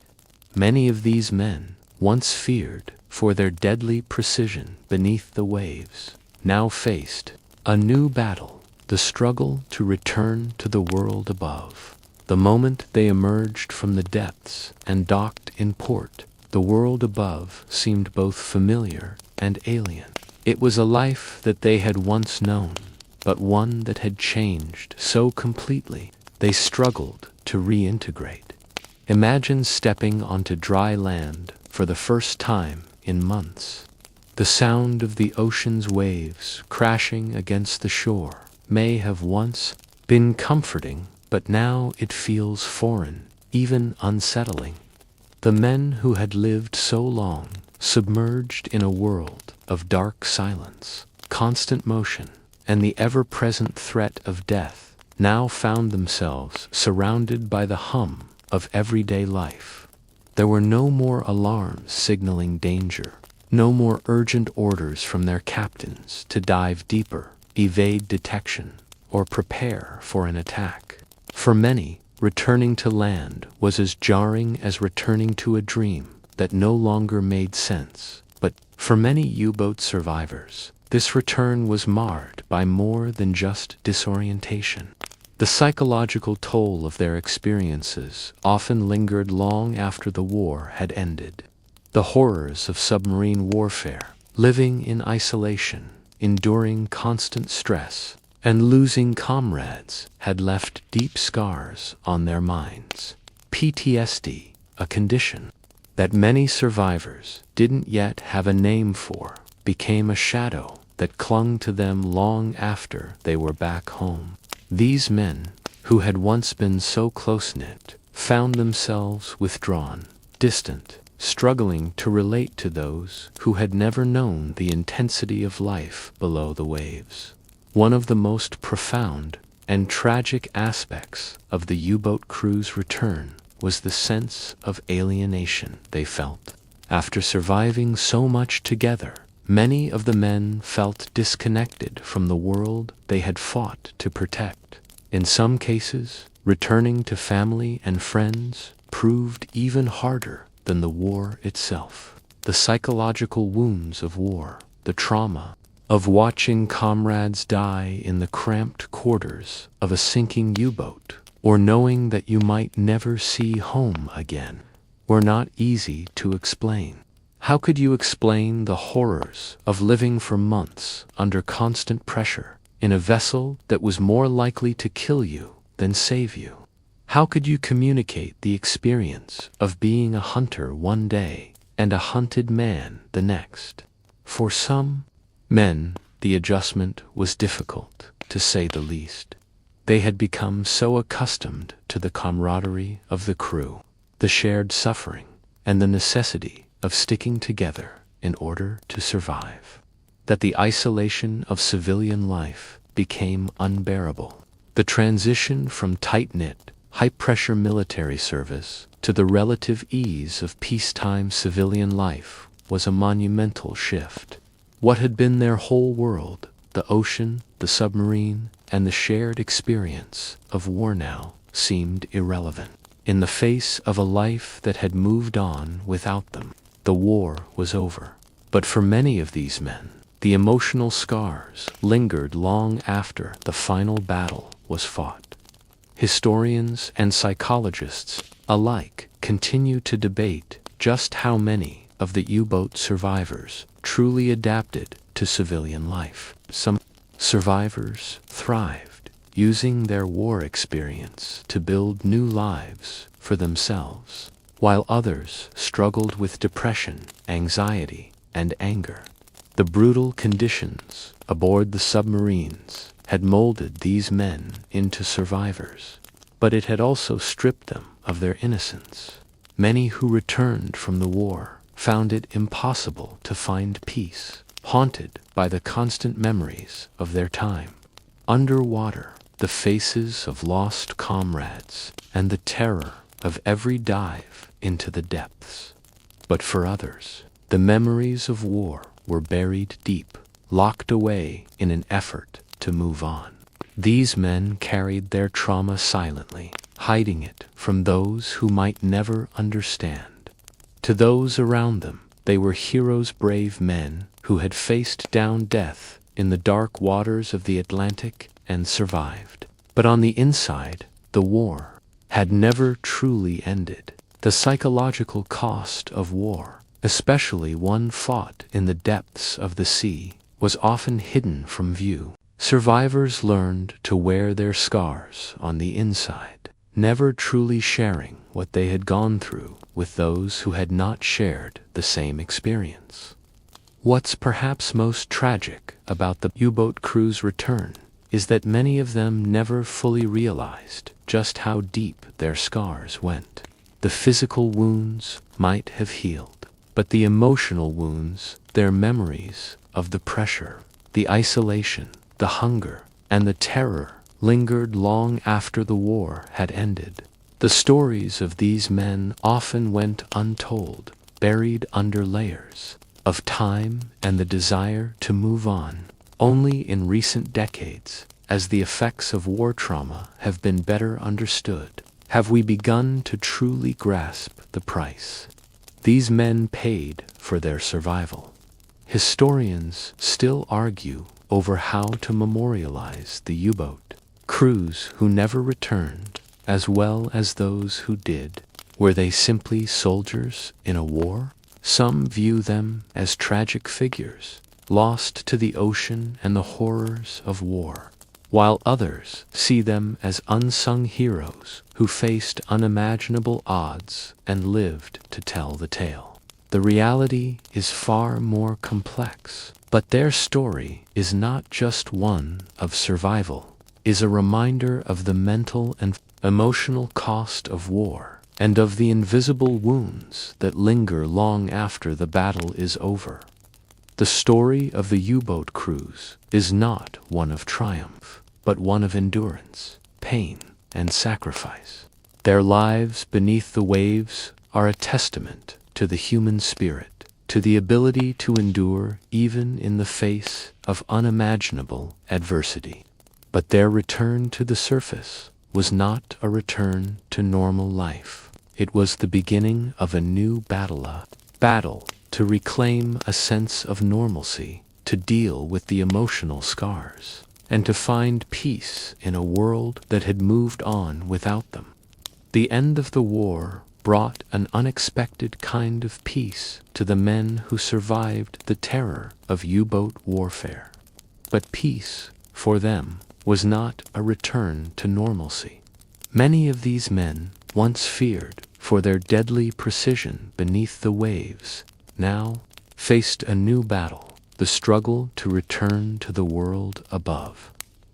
Many of these men, once feared for their deadly precision beneath the waves, now faced a new battle, the struggle to return to the world above. The moment they emerged from the depths and docked in port, the world above seemed both familiar and alien. It was a life that they had once known, but one that had changed so completely they struggled to reintegrate. Imagine stepping onto dry land for the first time in months. The sound of the ocean's waves crashing against the shore may have once been comforting, but now it feels foreign, even unsettling. The men who had lived so long, submerged in a world of dark silence, constant motion, and the ever-present threat of death, now found themselves surrounded by the hum of everyday life. There were no more alarms signaling danger, no more urgent orders from their captains to dive deeper, evade detection, or prepare for an attack. For many, returning to land was as jarring as returning to a dream that no longer made sense. But for many U-boat survivors, this return was marred by more than just disorientation. The psychological toll of their experiences often lingered long after the war had ended. The horrors of submarine warfare, living in isolation, enduring constant stress, and losing comrades had left deep scars on their minds. PTSD, a condition that many survivors didn't yet have a name for, became a shadow that clung to them long after they were back home. These men, who had once been so close-knit, found themselves withdrawn, distant, struggling to relate to those who had never known the intensity of life below the waves. One of the most profound and tragic aspects of the U-boat crew's return was the sense of alienation they felt. After surviving so much together, many of the men felt disconnected from the world they had fought to protect. In some cases, returning to family and friends proved even harder than the war itself. The psychological wounds of war, the trauma of watching comrades die in the cramped quarters of a sinking U-boat, or knowing that you might never see home again, were not easy to explain. How could you explain the horrors of living for months under constant pressure in a vessel that was more likely to kill you than save you? How could you communicate the experience of being a hunter one day and a hunted man the next? For some men, the adjustment was difficult, to say the least. They had become so accustomed to the camaraderie of the crew, the shared suffering, and the necessity of sticking together in order to survive, that the isolation of civilian life became unbearable. The transition from tight-knit, high-pressure military service to the relative ease of peacetime civilian life was a monumental shift. What had been their whole world, the ocean, the submarine, and the shared experience of war now seemed irrelevant. In the face of a life that had moved on without them, the war was over. But for many of these men, the emotional scars lingered long after the final battle was fought. Historians and psychologists alike continue to debate just how many of the U-boat survivors truly adapted to civilian life. Some survivors thrived, using their war experience to build new lives for themselves, while others struggled with depression, anxiety, and anger. The brutal conditions aboard the submarines had molded these men into survivors, but it had also stripped them of their innocence. Many who returned from the war found it impossible to find peace, haunted by the constant memories of their time underwater, the faces of lost comrades, and the terror of every dive into the depths. But for others, the memories of war were buried deep, locked away in an effort to move on. These men carried their trauma silently, hiding it from those who might never understand. To those around them, they were heroes, brave men who had faced down death in the dark waters of the Atlantic and survived. But on the inside, the war had never truly ended. The psychological cost of war, especially one fought in the depths of the sea, was often hidden from view. Survivors learned to wear their scars on the inside, never truly sharing what they had gone through with those who had not shared the same experience. What's perhaps most tragic about the U-boat crew's return is that many of them never fully realized just how deep their scars went. The physical wounds might have healed, but the emotional wounds, their memories of the pressure, the isolation, the hunger, and the terror lingered long after the war had ended. The stories of these men often went untold, buried under layers of time and the desire to move on. Only in recent decades, as the effects of war trauma have been better understood, have we begun to truly grasp the price these men paid for their survival. Historians still argue over how to memorialize the U-boat crews who never returned, as well as those who did. Were they simply soldiers in a war? Some view them as tragic figures, lost to the ocean and the horrors of war, while others see them as unsung heroes who faced unimaginable odds and lived to tell the tale. The reality is far more complex, but their story is not just one of survival, is a reminder of the mental and emotional cost of war, and of the invisible wounds that linger long after the battle is over. The story of the U-boat crews is not one of triumph, but one of endurance, pain, and sacrifice. Their lives beneath the waves are a testament to the human spirit, to the ability to endure even in the face of unimaginable adversity. But their return to the surface was not a return to normal life. It was the beginning of a new battle to reclaim a sense of normalcy, to deal with the emotional scars, and to find peace in a world that had moved on without them. The end of the war brought an unexpected kind of peace to the men who survived the terror of U-boat warfare. But peace, for them, was not a return to normalcy. Many of these men, once feared for their deadly precision beneath the waves, now faced a new battle, the struggle to return to the world above.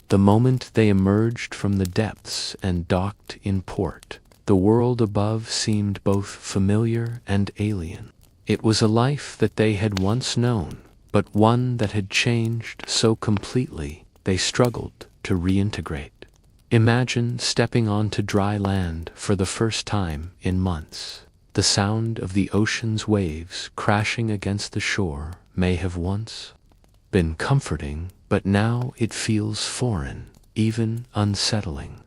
The moment they emerged from the depths and docked in port, the world above seemed both familiar and alien. It was a life that they had once known, but one that had changed so completely they struggled to reintegrate. Imagine stepping onto dry land for the first time in months. The sound of the ocean's waves crashing against the shore may have once been comforting, but now it feels foreign, even unsettling.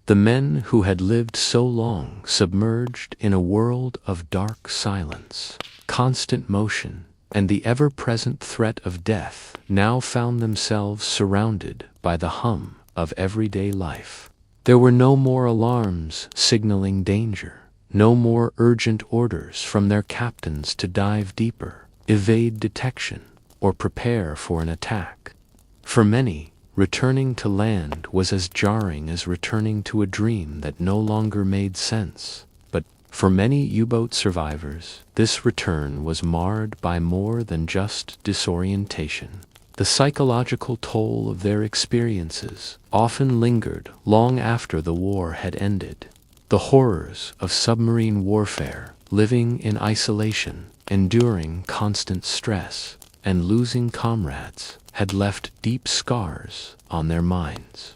The men who had lived so long submerged in a world of dark silence, constant motion, and the ever-present threat of death now found themselves surrounded by the hum of everyday life. There were no more alarms signaling danger, No more urgent orders from their captains to dive deeper, evade detection, or prepare for an attack. For many, returning to land was as jarring as returning to a dream that no longer made sense. But for many U-boat survivors, this return was marred by more than just disorientation. The psychological toll of their experiences often lingered long after the war had ended. The horrors of submarine warfare, living in isolation, enduring constant stress, and losing comrades had left deep scars on their minds.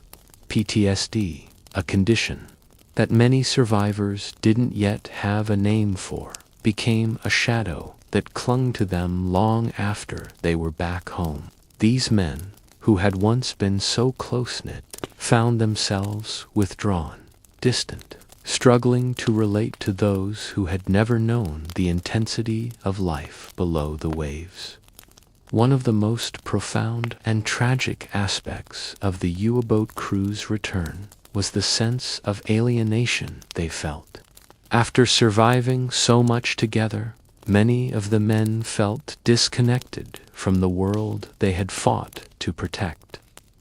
PTSD, a condition that many survivors didn't yet have a name for, became a shadow that clung to them long after they were back home. These men, who had once been so close-knit, found themselves withdrawn, distant, struggling to relate to those who had never known the intensity of life below the waves. One of the most profound and tragic aspects of the U-boat crew's return was the sense of alienation they felt. After surviving so much together, many of the men felt disconnected from the world they had fought to protect.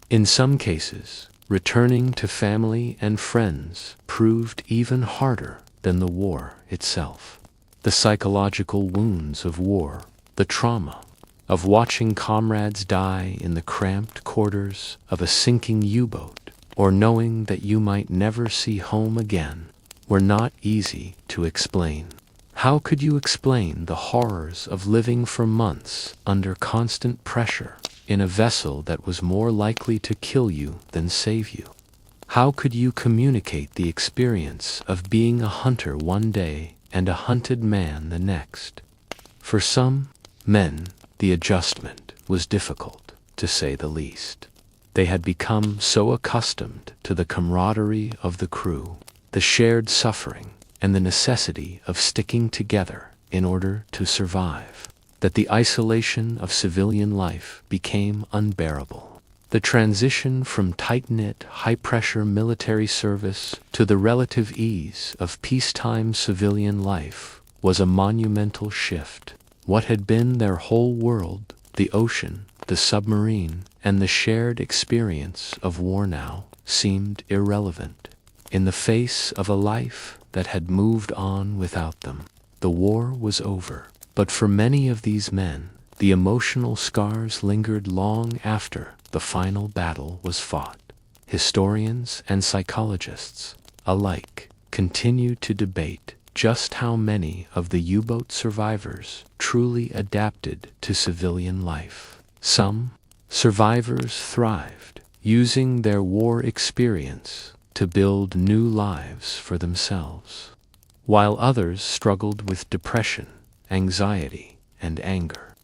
In some cases, returning to family and friends proved even harder than the war itself. The psychological wounds of war, the trauma of watching comrades die in the cramped quarters of a sinking U-boat, or knowing that you might never see home again, were not easy to explain. How could you explain the horrors of living for months under constant pressure in a vessel that was more likely to kill you than save you? How could you communicate the experience of being a hunter one day and a hunted man the next? For some men, the adjustment was difficult, to say the least. They had become so accustomed to the camaraderie of the crew, the shared suffering, and the necessity of sticking together in order to survive, that the isolation of civilian life became unbearable. The transition from tight-knit, high-pressure military service to the relative ease of peacetime civilian life was a monumental shift. What had been their whole world, the ocean, the submarine, and the shared experience of war now, seemed irrelevant. In the face of a life that had moved on without them, the war was over. But for many of these men, the emotional scars lingered long after the final battle was fought. Historians and psychologists alike continue to debate just how many of the U-boat survivors truly adapted to civilian life. Some survivors thrived, using their war experience to build new lives for themselves, while others struggled with depression, anxiety, and anger.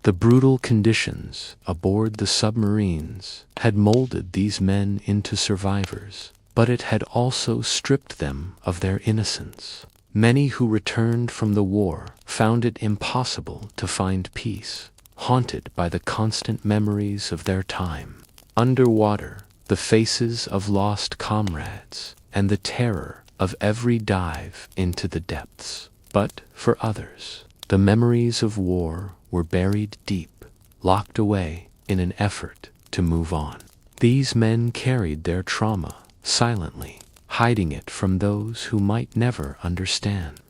The brutal conditions aboard the submarines had molded these men into survivors, but it had also stripped them of their innocence. Many who returned from the war found it impossible to find peace, haunted by the constant memories of their time underwater, the faces of lost comrades, and the terror of every dive into the depths. But for others, the memories of war were buried deep, locked away in an effort to move on. These men carried their trauma silently, hiding it from those who might never understand.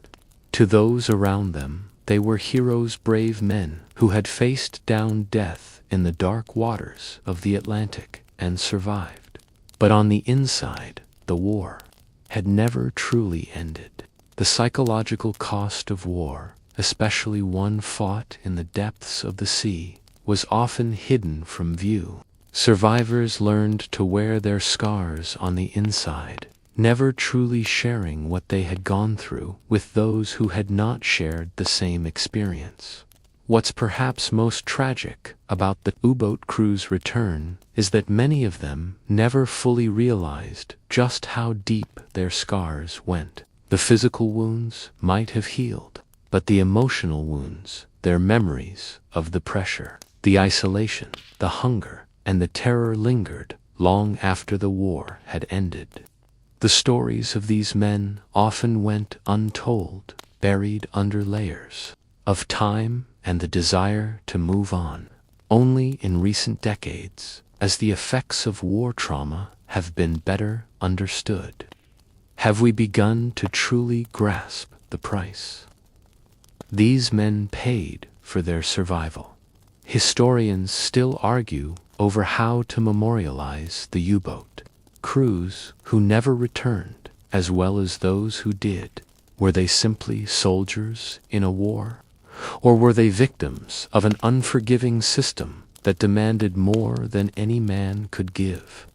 To those around them, they were heroes, brave men who had faced down death in the dark waters of the Atlantic and survived. But on the inside, the war had never truly ended. The psychological cost of war, especially one fought in the depths of the sea, was often hidden from view. Survivors learned to wear their scars on the inside, never truly sharing what they had gone through with those who had not shared the same experience. What's perhaps most tragic about the U-boat crew's return is that many of them never fully realized just how deep their scars went. The physical wounds might have healed, but the emotional wounds, their memories of the pressure, the isolation, the hunger, and the terror lingered long after the war had ended. The stories of these men often went untold, buried under layers of time and the desire to move on. Only in recent decades, as the effects of war trauma have been better understood, have we begun to truly grasp the price these men paid for their survival. Historians still argue over how to memorialize the U-boat crews who never returned, as well as those who did. Were they simply soldiers in a war? Or were they victims of an unforgiving system that demanded more than any man could give?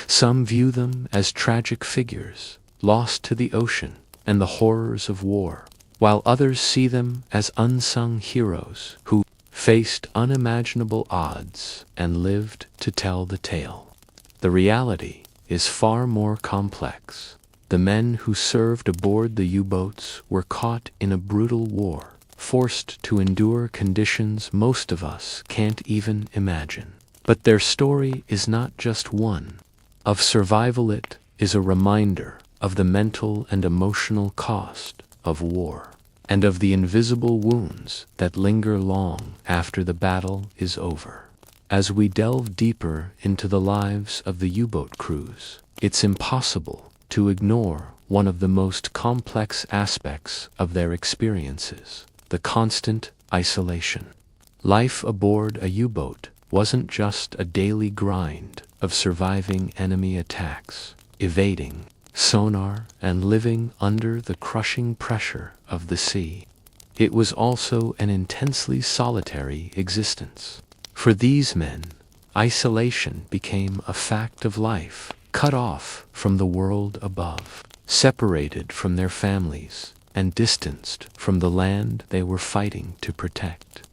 Some view them as tragic figures, lost to the ocean and the horrors of war, while others see them as unsung heroes who faced unimaginable odds and lived to tell the tale. The reality is far more complex. The men who served aboard the U-boats were caught in a brutal war, forced to endure conditions most of us can't even imagine. But their story is not just one of survival, it is a reminder of the mental and emotional cost of war, and of the invisible wounds that linger long after the battle is over. As we delve deeper into the lives of the U-boat crews, it's impossible to ignore one of the most complex aspects of their experiences: the constant isolation. Life aboard a U-boat wasn't just a daily grind of surviving enemy attacks, evading sonar, and living under the crushing pressure of the sea. It was also an intensely solitary existence. For these men, isolation became a fact of life, cut off from the world above, separated from their families, and distanced from the land they were fighting to protect.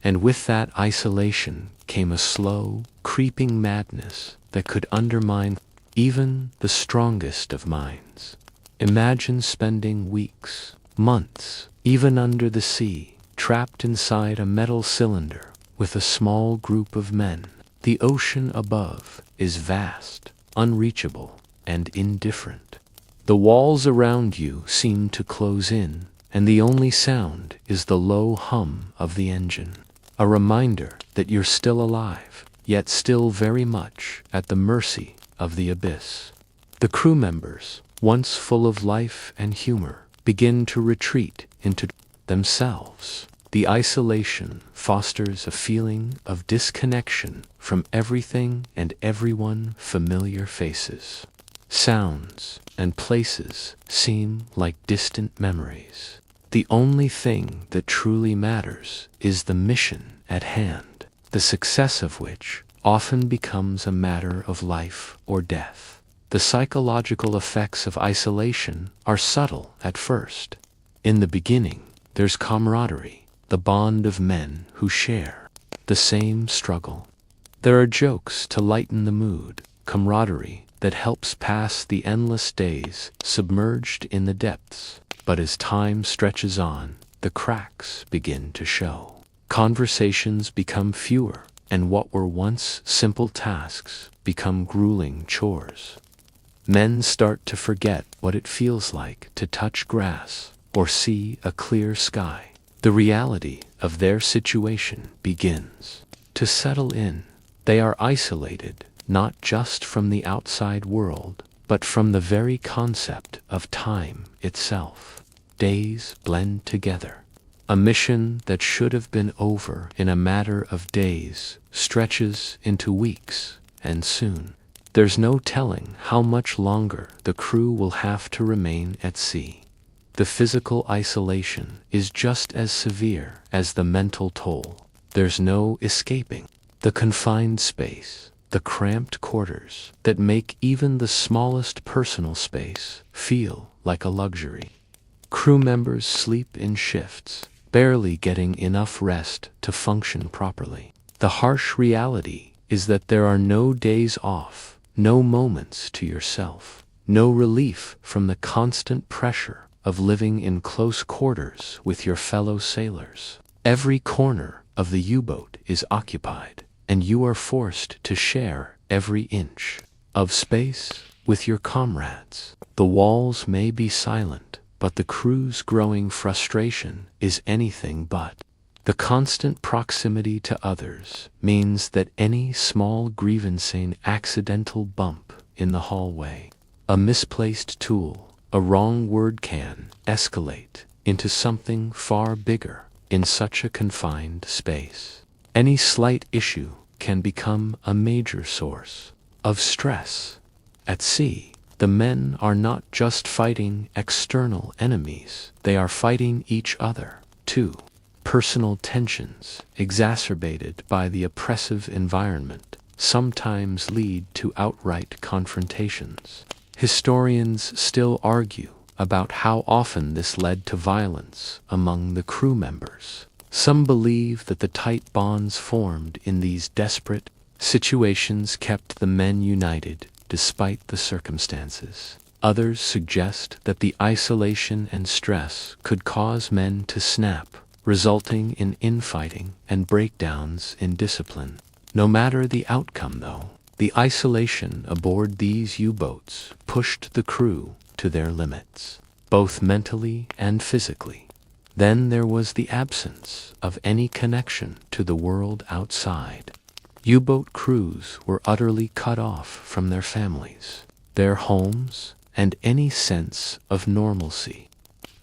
And with that isolation came a slow, creeping madness that could undermine even the strongest of minds. Imagine spending weeks, months, even under the sea, trapped inside a metal cylinder with a small group of men. The ocean above is vast, unreachable, and indifferent. The walls around you seem to close in, and the only sound is the low hum of the engine, a reminder that you're still alive, yet still very much at the mercy of the abyss. The crew members, once full of life and humor, begin to retreat into themselves. The isolation fosters a feeling of disconnection from everything and everyone. Familiar faces, sounds, and places seem like distant memories. The only thing that truly matters is the mission at hand, the success of which often becomes a matter of life or death. The psychological effects of isolation are subtle at first. In the beginning, there's camaraderie, the bond of men who share the same struggle. There are jokes to lighten the mood, camaraderie that helps pass the endless days submerged in the depths. But as time stretches on, the cracks begin to show. Conversations become fewer, and what were once simple tasks become grueling chores. Men start to forget what it feels like to touch grass or see a clear sky. The reality of their situation begins to settle in. They are isolated, not just from the outside world, but from the very concept of time itself. Days blend together. A mission that should have been over in a matter of days stretches into weeks, and soon, there's no telling how much longer the crew will have to remain at sea. The physical isolation is just as severe as the mental toll. There's no escaping the confined space, the cramped quarters that make even the smallest personal space feel like a luxury. Crew members sleep in shifts, barely getting enough rest to function properly. The harsh reality is that there are no days off, no moments to yourself, no relief from the constant pressure of living in close quarters with your fellow sailors. Every corner of the U-boat is occupied, and you are forced to share every inch of space with your comrades. The walls may be silent, but the crew's growing frustration is anything but. The constant proximity to others means that any small grievance, an accidental bump in the hallway, a misplaced tool, a wrong word can escalate into something far bigger in such a confined space. Any slight issue can become a major source of stress. At sea, the men are not just fighting external enemies, they are fighting each other, too. Personal tensions, exacerbated by the oppressive environment, sometimes lead to outright confrontations. Historians still argue about how often this led to violence among the crew members. Some believe that the tight bonds formed in these desperate situations kept the men united despite the circumstances. Others suggest that the isolation and stress could cause men to snap, resulting in infighting and breakdowns in discipline. No matter the outcome, though, the isolation aboard these U-boats pushed the crew to their limits, both mentally and physically. Then there was the absence of any connection to the world outside. U-boat crews were utterly cut off from their families, their homes, and any sense of normalcy.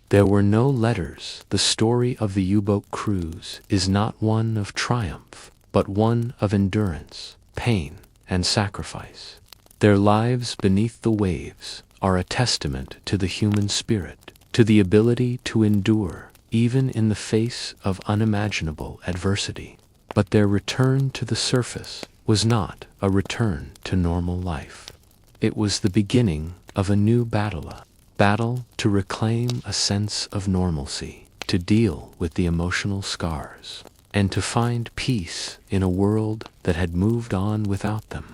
There were no letters. The story of the U-boat crews is not one of triumph, but one of endurance, pain, and sacrifice. Their lives beneath the waves are a testament to the human spirit, to the ability to endure even in the face of unimaginable adversity. But their return to the surface was not a return to normal life. It was the beginning of a new battle to reclaim a sense of normalcy, to deal with the emotional scars, and to find peace in a world that had moved on without them.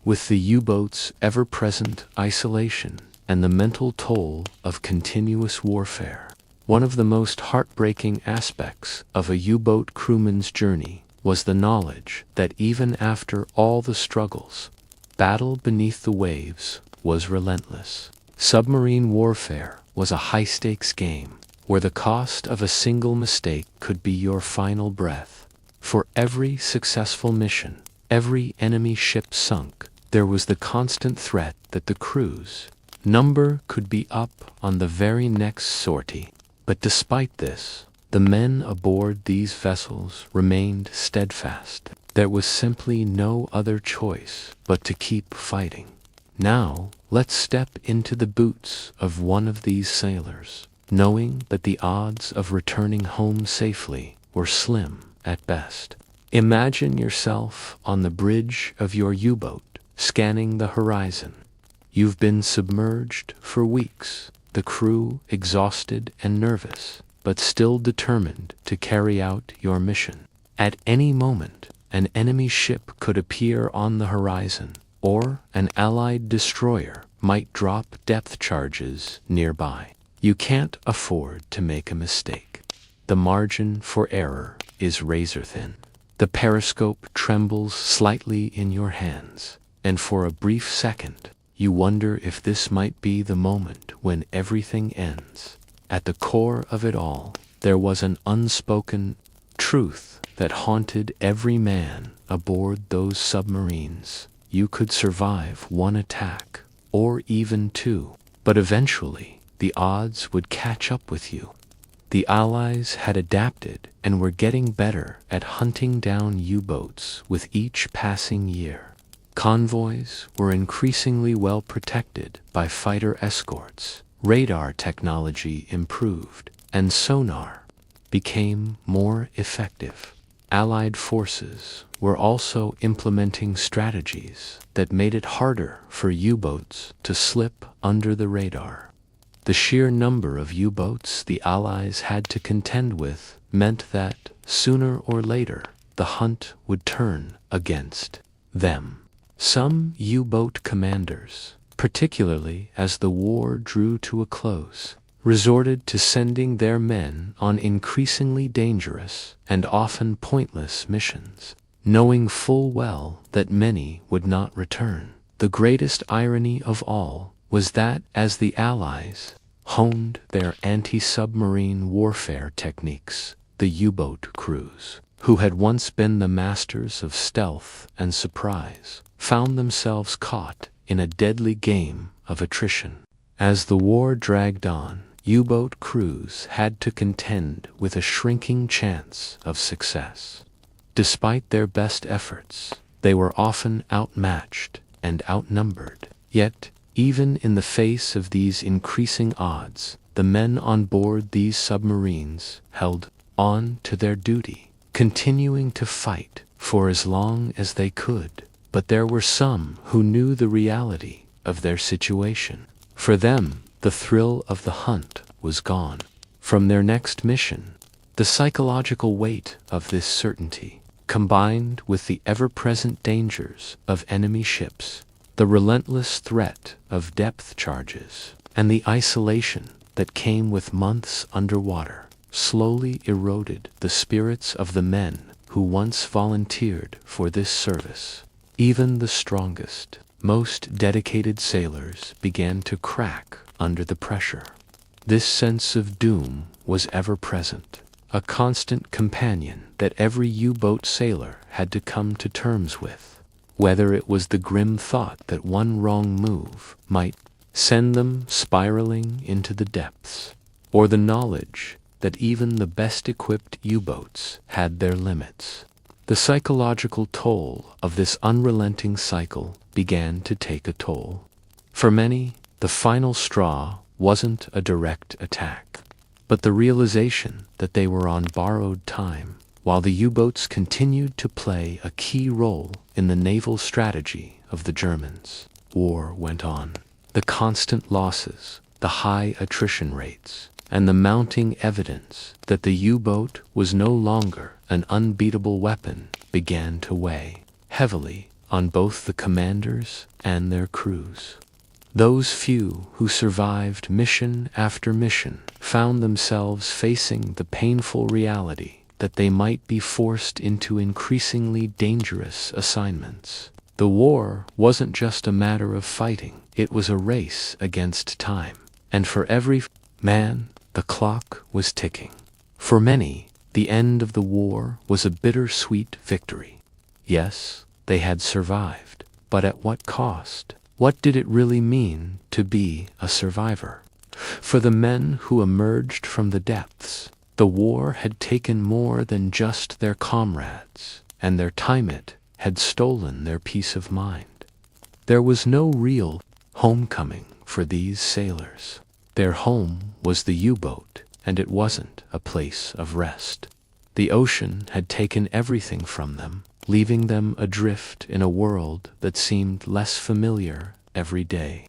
With the U-boat's ever-present isolation and the mental toll of continuous warfare, one of the most heartbreaking aspects of a U-boat crewman's journey was the knowledge that even after all the struggles, battle beneath the waves was relentless. Submarine warfare was a high-stakes game, where the cost of a single mistake could be your final breath. For every successful mission, every enemy ship sunk, there was the constant threat that the crew's number could be up on the very next sortie. But despite this, the men aboard these vessels remained steadfast. There was simply no other choice but to keep fighting. Now, let's step into the boots of one of these sailors, knowing that the odds of returning home safely were slim at best. Imagine yourself on the bridge of your U-boat, scanning the horizon. You've been submerged for weeks, the crew exhausted and nervous, but still determined to carry out your mission. At any moment, an enemy ship could appear on the horizon, or an Allied destroyer might drop depth charges nearby. You can't afford to make a mistake. The margin for error is razor thin. The periscope trembles slightly in your hands, and for a brief second, you wonder if this might be the moment when everything ends. At the core of it all, there was an unspoken truth that haunted every man aboard those submarines. You could survive one attack, or even two, but eventually the odds would catch up with you. The Allies had adapted and were getting better at hunting down U-boats with each passing year. Convoys were increasingly well protected by fighter escorts. Radar technology improved, and sonar became more effective. Allied forces were also implementing strategies that made it harder for U-boats to slip under the radar. The sheer number of U-boats the Allies had to contend with meant that, sooner or later, the hunt would turn against them. Some U-boat commanders, particularly as the war drew to a close, resorted to sending their men on increasingly dangerous and often pointless missions, knowing full well that many would not return. the greatest irony of all was that as the Allies honed their anti-submarine warfare techniques, the U-boat crews, who had once been the masters of stealth and surprise, found themselves caught in a deadly game of attrition. As the war dragged on, U-boat crews had to contend with a shrinking chance of success. Despite their best efforts, they were often outmatched and outnumbered. Yet, even in the face of these increasing odds, the men on board these submarines held on to their duty, continuing to fight for as long as they could. But there were some who knew the reality of their situation. For them, the thrill of the hunt was gone. From their next mission, the psychological weight of this certainty, combined with the ever-present dangers of enemy ships, the relentless threat of depth charges, and the isolation that came with months underwater, slowly eroded the spirits of the men who once volunteered for this service. Even the strongest, most dedicated sailors began to crack under the pressure. This sense of doom was ever present, a constant companion that every U-boat sailor had to come to terms with. Whether it was the grim thought that one wrong move might send them spiraling into the depths, or the knowledge that even the best-equipped U-boats had their limits. The psychological toll of this unrelenting cycle began to take a toll. For many, the final straw wasn't a direct attack, but the realization that they were on borrowed time. While the U-boats continued to play a key role in the naval strategy of the Germans, war went on. The constant losses, the high attrition rates, and the mounting evidence that the U-boat was no longer an unbeatable weapon began to weigh heavily on both the commanders and their crews. Those few who survived mission after mission found themselves facing the painful reality that they might be forced into increasingly dangerous assignments. The war wasn't just a matter of fighting, it was a race against time. And for every man, the clock was ticking. For many, the end of the war was a bittersweet victory. Yes, they had survived, but at what cost? What did it really mean to be a survivor? For the men who emerged from the depths, the war had taken more than just their comrades, and their time it had stolen their peace of mind. There was no real homecoming for these sailors. Their home was the U-boat, and it wasn't a place of rest. The ocean had taken everything from them, leaving them adrift in a world that seemed less familiar every day.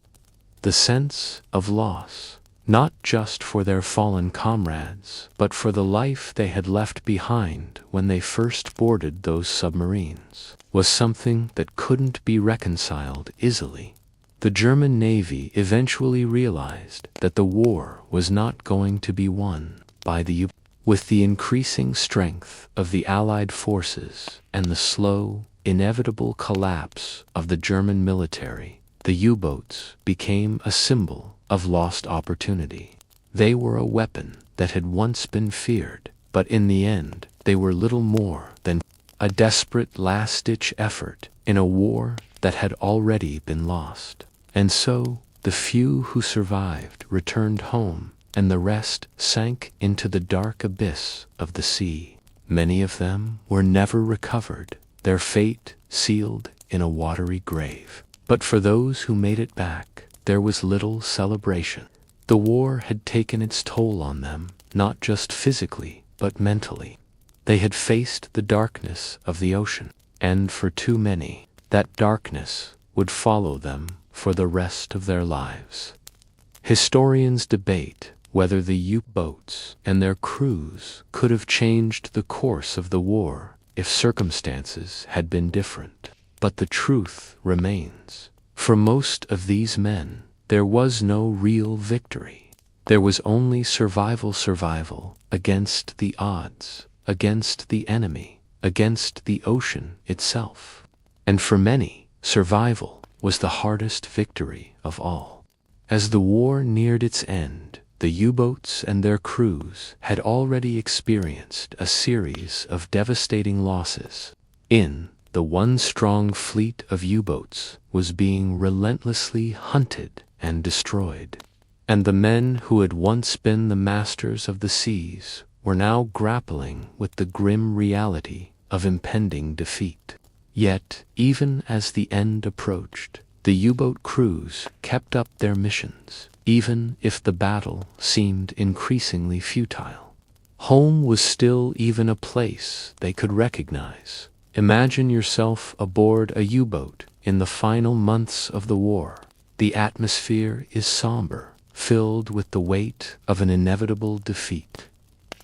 The sense of loss, not just for their fallen comrades, but for the life they had left behind when they first boarded those submarines, was something that couldn't be reconciled easily. The German Navy eventually realized that the war was not going to be won by the U-boats. With the increasing strength of the Allied forces and the slow, inevitable collapse of the German military, the U-boats became a symbol of lost opportunity. They were a weapon that had once been feared, but in the end, they were little more than a desperate last-ditch effort in a war that had already been lost. And so, the few who survived returned home, and the rest sank into the dark abyss of the sea. Many of them were never recovered, their fate sealed in a watery grave. But for those who made it back, there was little celebration. The war had taken its toll on them, not just physically, but mentally. They had faced the darkness of the ocean, and for too many, that darkness would follow them for the rest of their lives. Historians debate whether the U-boats and their crews could have changed the course of the war if circumstances had been different. But the truth remains. For most of these men, there was no real victory. There was only survival against the odds, against the enemy, against the ocean itself. And for many, survival was the hardest victory of all. As the war neared its end, the U-boats and their crews had already experienced a series of devastating losses. The one strong fleet of U-boats was being relentlessly hunted and destroyed, and the men who had once been the masters of the seas were now grappling with the grim reality of impending defeat. Yet, even as the end approached, the U-boat crews kept up their missions, even if the battle seemed increasingly futile. Home was still even a place they could recognize. Imagine yourself aboard a U-boat in the final months of the war. The atmosphere is somber, filled with the weight of an inevitable defeat.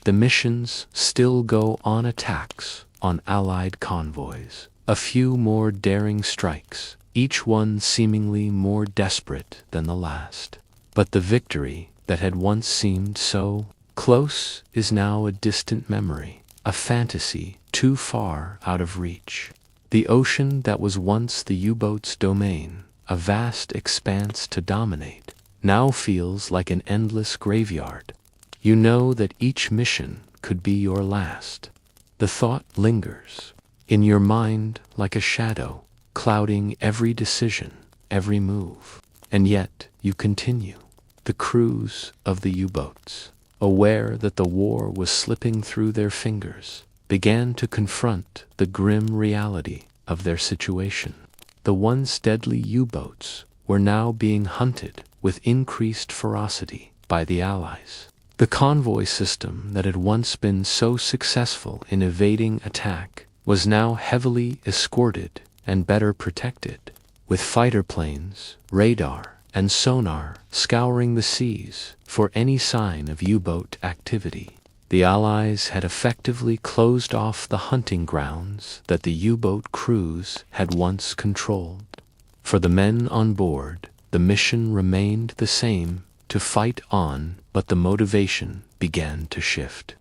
The missions still go on: attacks on Allied convoys, a few more daring strikes, each one seemingly more desperate than the last. But the victory that had once seemed so close is now a distant memory, a fantasy too far out of reach. The ocean that was once the U-boat's domain, a vast expanse to dominate, now feels like an endless graveyard. You know that each mission could be your last. The thought lingers in your mind like a shadow, clouding every decision, every move. And yet you continue. The crews of the U-boats, aware that the war was slipping through their fingers, began to confront the grim reality of their situation. The once deadly U-boats were now being hunted with increased ferocity by the Allies. The convoy system that had once been so successful in evading attack was now heavily escorted and better protected, with fighter planes, radar, and sonar scouring the seas for any sign of U-boat activity. The Allies had effectively closed off the hunting grounds that the U-boat crews had once controlled. For the men on board, the mission remained the same: to fight on, but the motivation began to shift.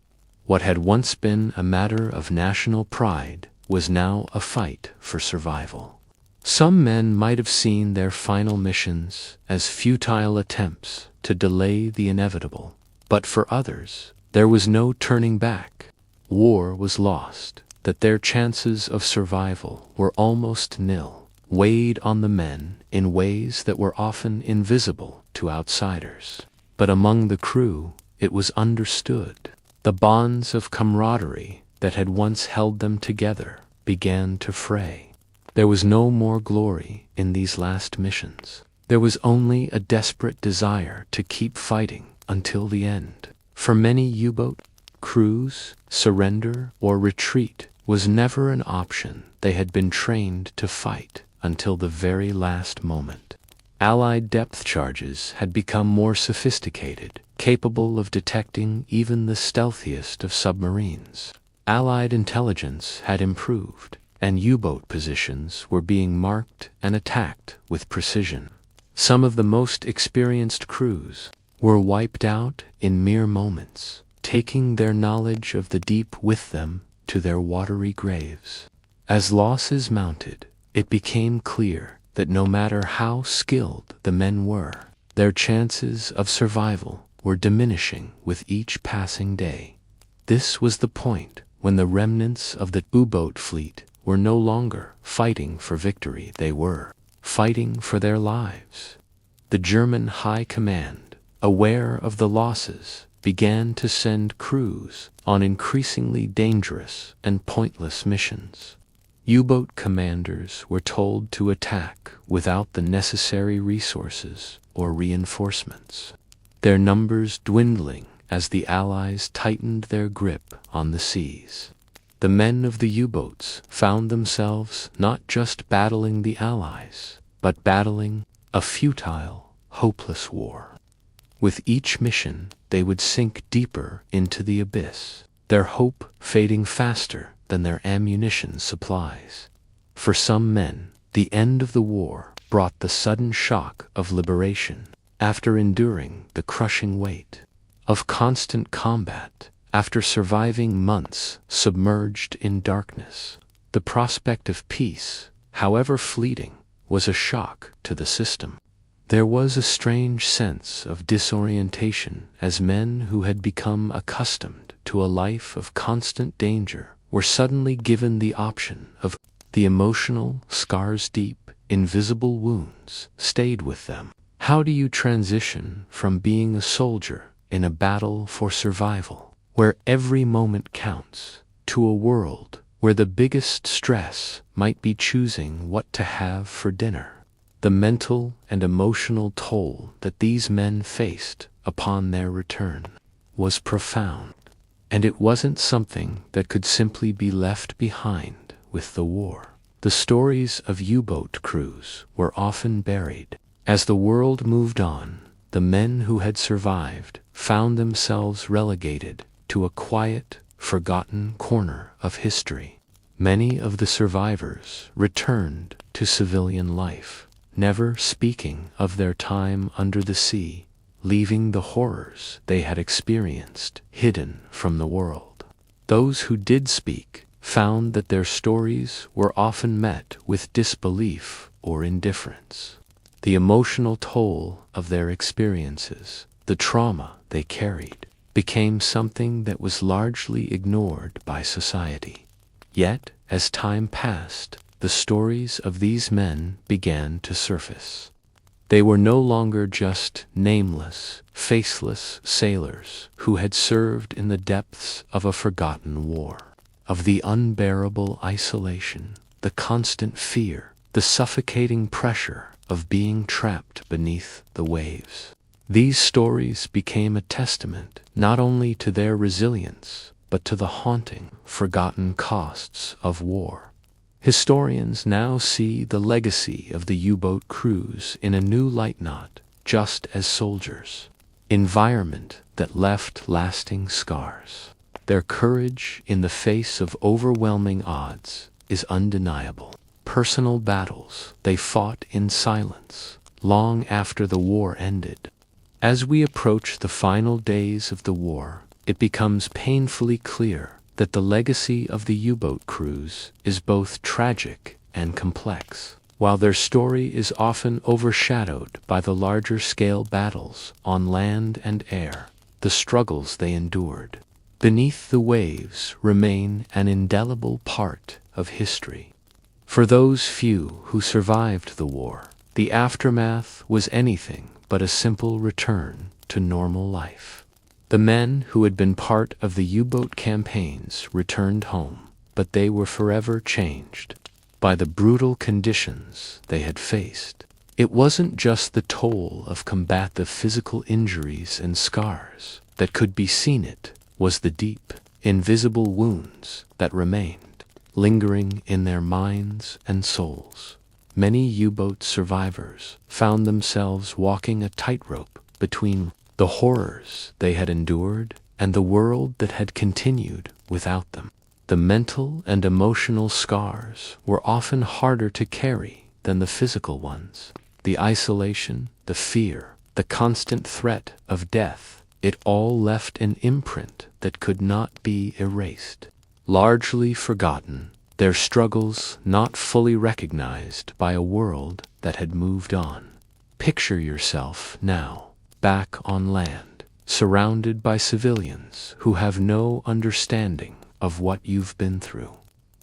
What had once been a matter of national pride was now a fight for survival. Some men might have seen their final missions as futile attempts to delay the inevitable, but for others, there was no turning back. War was lost, that their chances of survival were almost nil, weighed on the men in ways that were often invisible to outsiders. But among the crew, it was understood. The bonds of camaraderie that had once held them together began to fray. There was no more glory in these last missions. There was only a desperate desire to keep fighting until the end. For many U-boat crews, surrender or retreat was never an option. They had been trained to fight until the very last moment. Allied depth charges had become more sophisticated, capable of detecting even the stealthiest of submarines. Allied intelligence had improved, and U-boat positions were being marked and attacked with precision. Some of the most experienced crews were wiped out in mere moments, taking their knowledge of the deep with them to their watery graves. As losses mounted, it became clear that no matter how skilled the men were, their chances of survival were diminishing with each passing day. This was the point when the remnants of the U-boat fleet were no longer fighting for victory. They were fighting for their lives. The German High Command, aware of the losses, began to send crews on increasingly dangerous and pointless missions. U-boat commanders were told to attack without the necessary resources or reinforcements, their numbers dwindling as the Allies tightened their grip on the seas. The men of the U-boats found themselves not just battling the Allies, but battling a futile, hopeless war. With each mission, they would sink deeper into the abyss, their hope fading faster than their ammunition supplies. For some men, the end of the war brought the sudden shock of liberation. After enduring the crushing weight of constant combat, after surviving months submerged in darkness, the prospect of peace, however fleeting, was a shock to the system. There was a strange sense of disorientation as men who had become accustomed to a life of constant danger were suddenly given the option of the emotional scars. Deep, invisible wounds stayed with them. How do you transition from being a soldier in a battle for survival, where every moment counts, to a world where the biggest stress might be choosing what to have for dinner? The mental and emotional toll that these men faced upon their return was profound, and it wasn't something that could simply be left behind with the war. The stories of U-boat crews were often buried. As the world moved on, the men who had survived found themselves relegated to a quiet, forgotten corner of history. Many of the survivors returned to civilian life, never speaking of their time under the sea, leaving the horrors they had experienced hidden from the world. Those who did speak found that their stories were often met with disbelief or indifference. The emotional toll of their experiences, the trauma they carried, became something that was largely ignored by society. Yet, as time passed, the stories of these men began to surface. They were no longer just nameless, faceless sailors who had served in the depths of a forgotten war. Of the unbearable isolation, the constant fear, the suffocating pressure of being trapped beneath the waves. These stories became a testament not only to their resilience, but to the haunting, forgotten costs of war. Historians now see the legacy of the U-boat crews in a new light, not just as soldiers. Environment that left lasting scars. Their courage in the face of overwhelming odds is undeniable. Personal battles they fought in silence, long after the war ended. As we approach the final days of the war, it becomes painfully clear that the legacy of the U-boat crews is both tragic and complex. While their story is often overshadowed by the larger-scale battles on land and air, the struggles they endured beneath the waves remain an indelible part of history. For those few who survived the war, the aftermath was anything but a simple return to normal life. The men who had been part of the U-boat campaigns returned home, but they were forever changed by the brutal conditions they had faced. It wasn't just the toll of combative physical injuries and scars that could be seen, it was the deep, invisible wounds that remained, lingering in their minds and souls. Many U-boat survivors found themselves walking a tightrope between the horrors they had endured and the world that had continued without them. The mental and emotional scars were often harder to carry than the physical ones. The isolation, the fear, the constant threat of death, it all left an imprint that could not be erased. Largely forgotten, their struggles not fully recognized by a world that had moved on. Picture yourself now, back on land, surrounded by civilians who have no understanding of what you've been through.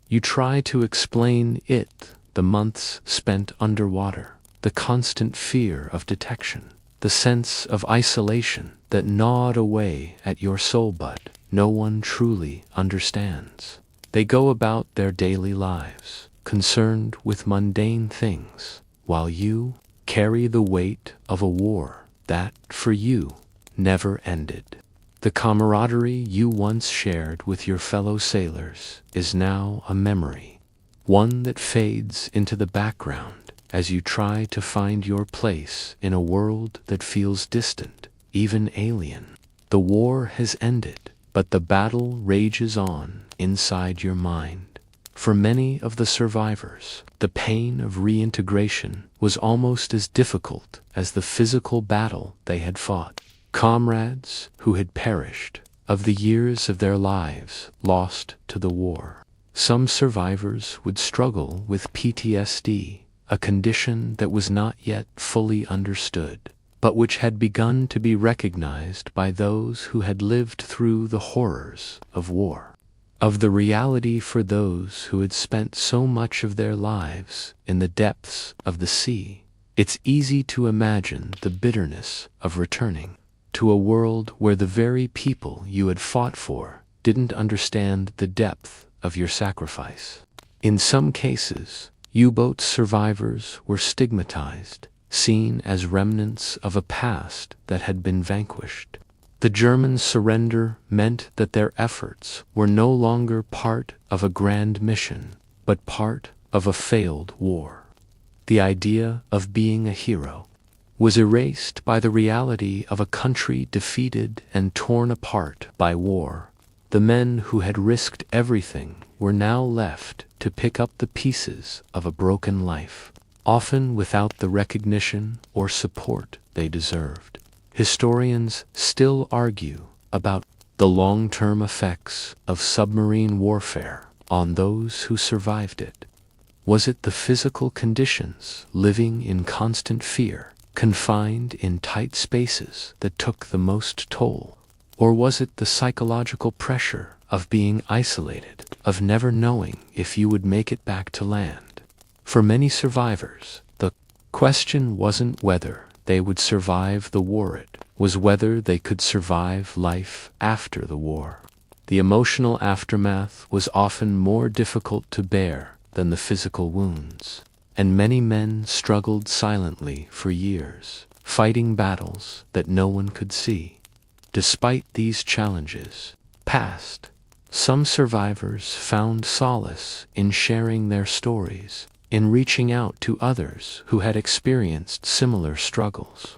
You try to explain it, the months spent underwater, the constant fear of detection, the sense of isolation that gnawed away at your soul, but no one truly understands. They go about their daily lives, concerned with mundane things, while you carry the weight of a war that, for you, never ended. The camaraderie you once shared with your fellow sailors is now a memory, one that fades into the background as you try to find your place in a world that feels distant, even alien. The war has ended, but the battle rages on inside your mind. For many of the survivors, the pain of reintegration was almost as difficult as the physical battle they had fought. Comrades who had perished, of the years of their lives lost to the war. Some survivors would struggle with PTSD, a condition that was not yet fully understood, but which had begun to be recognized by those who had lived through the horrors of war, of the reality for those who had spent so much of their lives in the depths of the sea. It's easy to imagine the bitterness of returning to a world where the very people you had fought for didn't understand the depth of your sacrifice. In some cases, U-boat survivors were stigmatized, seen as remnants of a past that had been vanquished. The German surrender meant that their efforts were no longer part of a grand mission, but part of a failed war. The idea of being a hero was erased by the reality of a country defeated and torn apart by war. The men who had risked everything were now left to pick up the pieces of a broken life, often without the recognition or support they deserved. Historians still argue about the long-term effects of submarine warfare on those who survived it. Was it the physical conditions, living in constant fear, confined in tight spaces, that took the most toll? Or was it the psychological pressure of being isolated, of never knowing if you would make it back to land? For many survivors, the question wasn't whether they would survive the war, it was whether they could survive life after the war. The emotional aftermath was often more difficult to bear than the physical wounds, and many men struggled silently for years, fighting battles that no one could see. Despite these challenges, some survivors found solace in sharing their stories, in reaching out to others who had experienced similar struggles.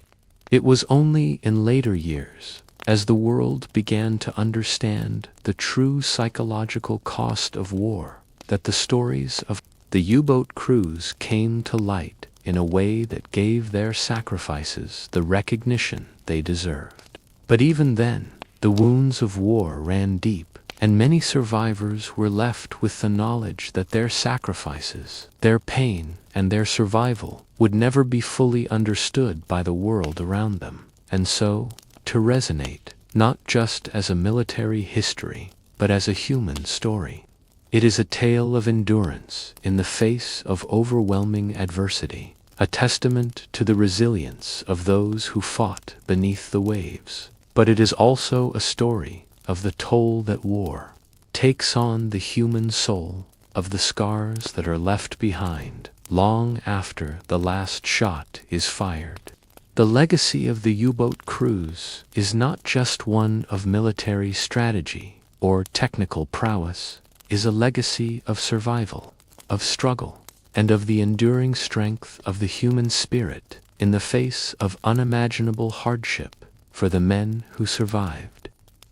It was only in later years, as the world began to understand the true psychological cost of war, that the stories of the U-boat crews came to light in a way that gave their sacrifices the recognition they deserved. But even then, the wounds of war ran deep, and many survivors were left with the knowledge that their sacrifices, their pain, and their survival would never be fully understood by the world around them, and so, to resonate, not just as a military history, but as a human story. It is a tale of endurance in the face of overwhelming adversity, a testament to the resilience of those who fought beneath the waves. But it is also a story of the toll that war takes on the human soul, of the scars that are left behind long after the last shot is fired. The legacy of the U-boat crews is not just one of military strategy or technical prowess, it is a legacy of survival, of struggle, and of the enduring strength of the human spirit in the face of unimaginable hardship for the men who survived.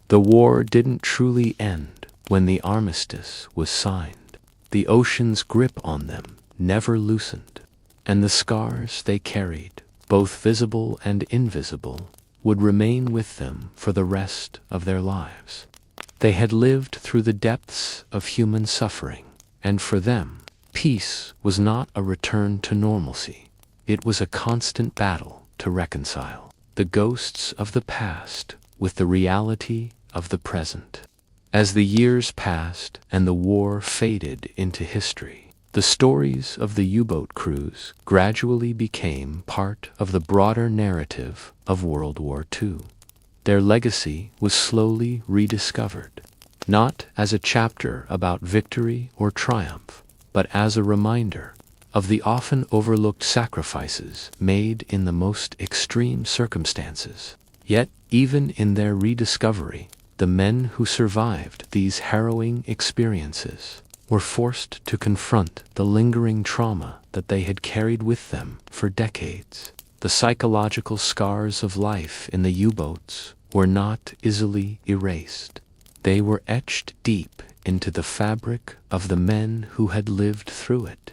The war didn't truly end when the armistice was signed. The ocean's grip on them never loosened, and the scars they carried, both visible and invisible, would remain with them for the rest of their lives. They had lived through the depths of human suffering, and for them, peace was not a return to normalcy. It was a constant battle to reconcile the ghosts of the past with the reality of the present. As the years passed and the war faded into history, the stories of the U-boat crews gradually became part of the broader narrative of World War II. Their legacy was slowly rediscovered, not as a chapter about victory or triumph, but as a reminder of the often overlooked sacrifices made in the most extreme circumstances. Yet, even in their rediscovery, the men who survived these harrowing experiences were forced to confront the lingering trauma that they had carried with them for decades. The psychological scars of life in the U-boats were not easily erased. They were etched deep into the fabric of the men who had lived through it.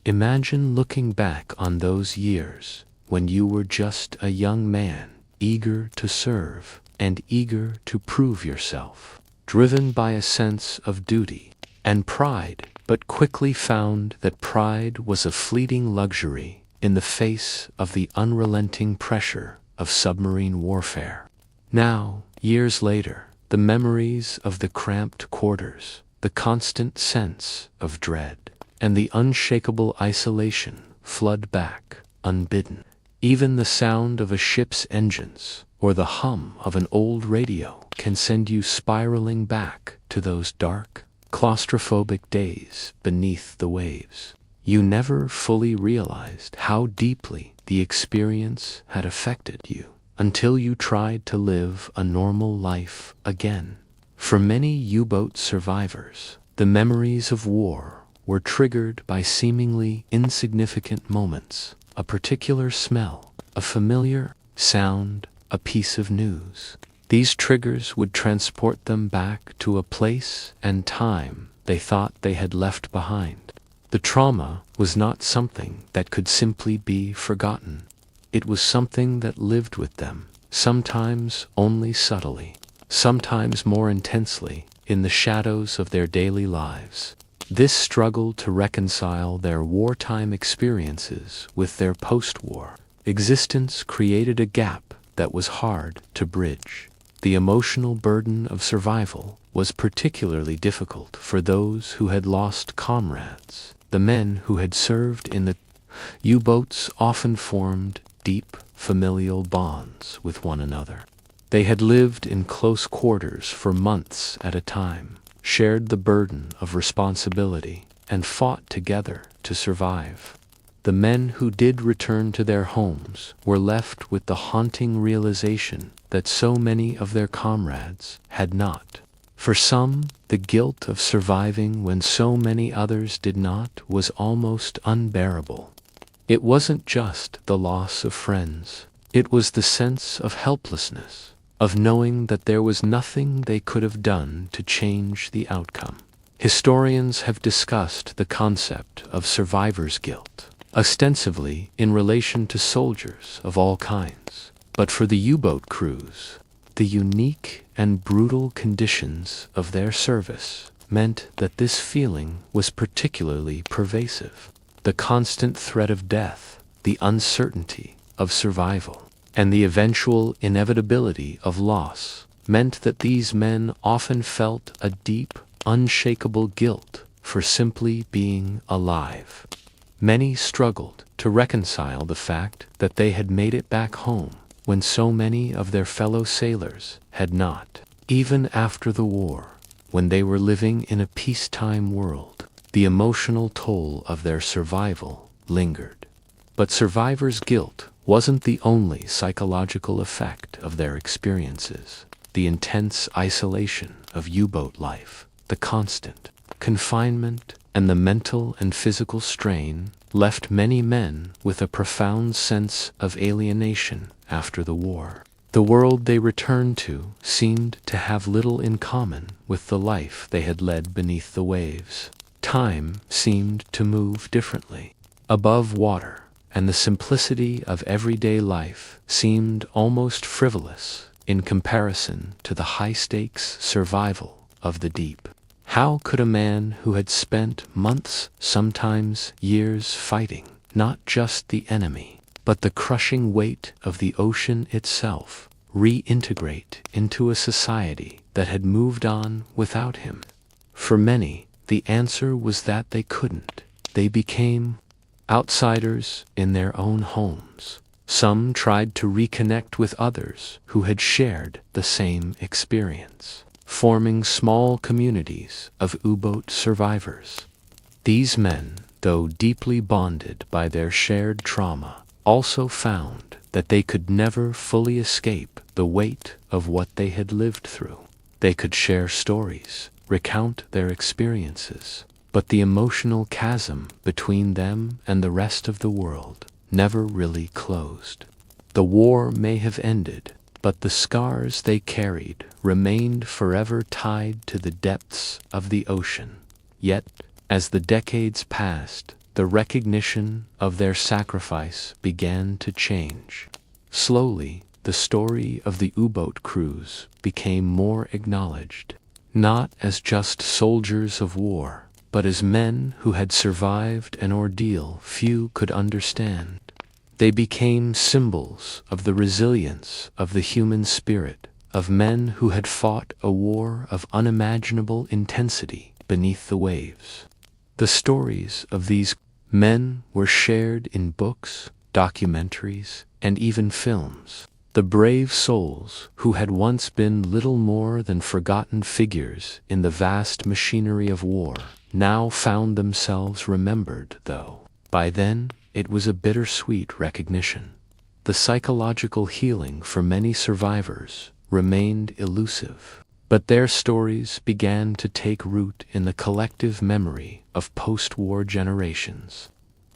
Imagine looking back on those years when you were just a young man, eager to serve and eager to prove yourself, driven by a sense of duty and pride but quickly found that pride was a fleeting luxury in the face of the unrelenting pressure of submarine warfare. Now, years later, the memories of the cramped quarters, the constant sense of dread, and the unshakable isolation flood back, unbidden. Even the sound of a ship's engines or the hum of an old radio can send you spiraling back to those dark, claustrophobic days beneath the waves. You never fully realized how deeply the experience had affected you until you tried to live a normal life again. For many U-boat survivors, the memories of war were triggered by seemingly insignificant moments, a particular smell, a familiar sound, a piece of news. These triggers would transport them back to a place and time they thought they had left behind. The trauma was not something that could simply be forgotten. It was something that lived with them, sometimes only subtly, sometimes more intensely, in the shadows of their daily lives. This struggle to reconcile their wartime experiences with their post-war existence created a gap that was hard to bridge. The emotional burden of survival was particularly difficult for those who had lost comrades. The men who had served in the U-boats often formed deep familial bonds with one another. They had lived in close quarters for months at a time, shared the burden of responsibility, and fought together to survive. The men who did return to their homes were left with the haunting realization that so many of their comrades had not. For some, the guilt of surviving when so many others did not was almost unbearable. It wasn't just the loss of friends. It was the sense of helplessness, of knowing that there was nothing they could have done to change the outcome. Historians have discussed the concept of survivor's guilt, ostensibly in relation to soldiers of all kinds. But for the U-boat crews, the unique and brutal conditions of their service meant that this feeling was particularly pervasive. The constant threat of death, the uncertainty of survival, and the eventual inevitability of loss meant that these men often felt a deep, unshakable guilt for simply being alive. Many struggled to reconcile the fact that they had made it back home when so many of their fellow sailors had not. Even after the war, when they were living in a peacetime world, the emotional toll of their survival lingered. But survivor's guilt wasn't the only psychological effect of their experiences. The intense isolation of U-boat life, the constant confinement, and the mental and physical strain left many men with a profound sense of alienation after the war. The world they returned to seemed to have little in common with the life they had led beneath the waves. Time seemed to move differently. Above water, and the simplicity of everyday life seemed almost frivolous in comparison to the high-stakes survival of the deep. How could a man who had spent months, sometimes years, fighting not just the enemy, but the crushing weight of the ocean itself, reintegrate into a society that had moved on without him? For many, the answer was that they couldn't. They became outsiders in their own homes. Some tried to reconnect with others who had shared the same experience, forming small communities of U-boat survivors. These men, though deeply bonded by their shared trauma, also found that they could never fully escape the weight of what they had lived through. They could share stories, recount their experiences, but the emotional chasm between them and the rest of the world never really closed. The war may have ended, but the scars they carried remained forever tied to the depths of the ocean. Yet, as the decades passed, the recognition of their sacrifice began to change. Slowly, the story of the U-boat crews became more acknowledged, not as just soldiers of war, but as men who had survived an ordeal few could understand. They became symbols of the resilience of the human spirit, of men who had fought a war of unimaginable intensity beneath the waves. The stories of these men were shared in books, documentaries, and even films. The brave souls who had once been little more than forgotten figures in the vast machinery of war now found themselves remembered, though by then it was a bittersweet recognition. The psychological healing for many survivors remained elusive, but their stories began to take root in the collective memory of post-war generations.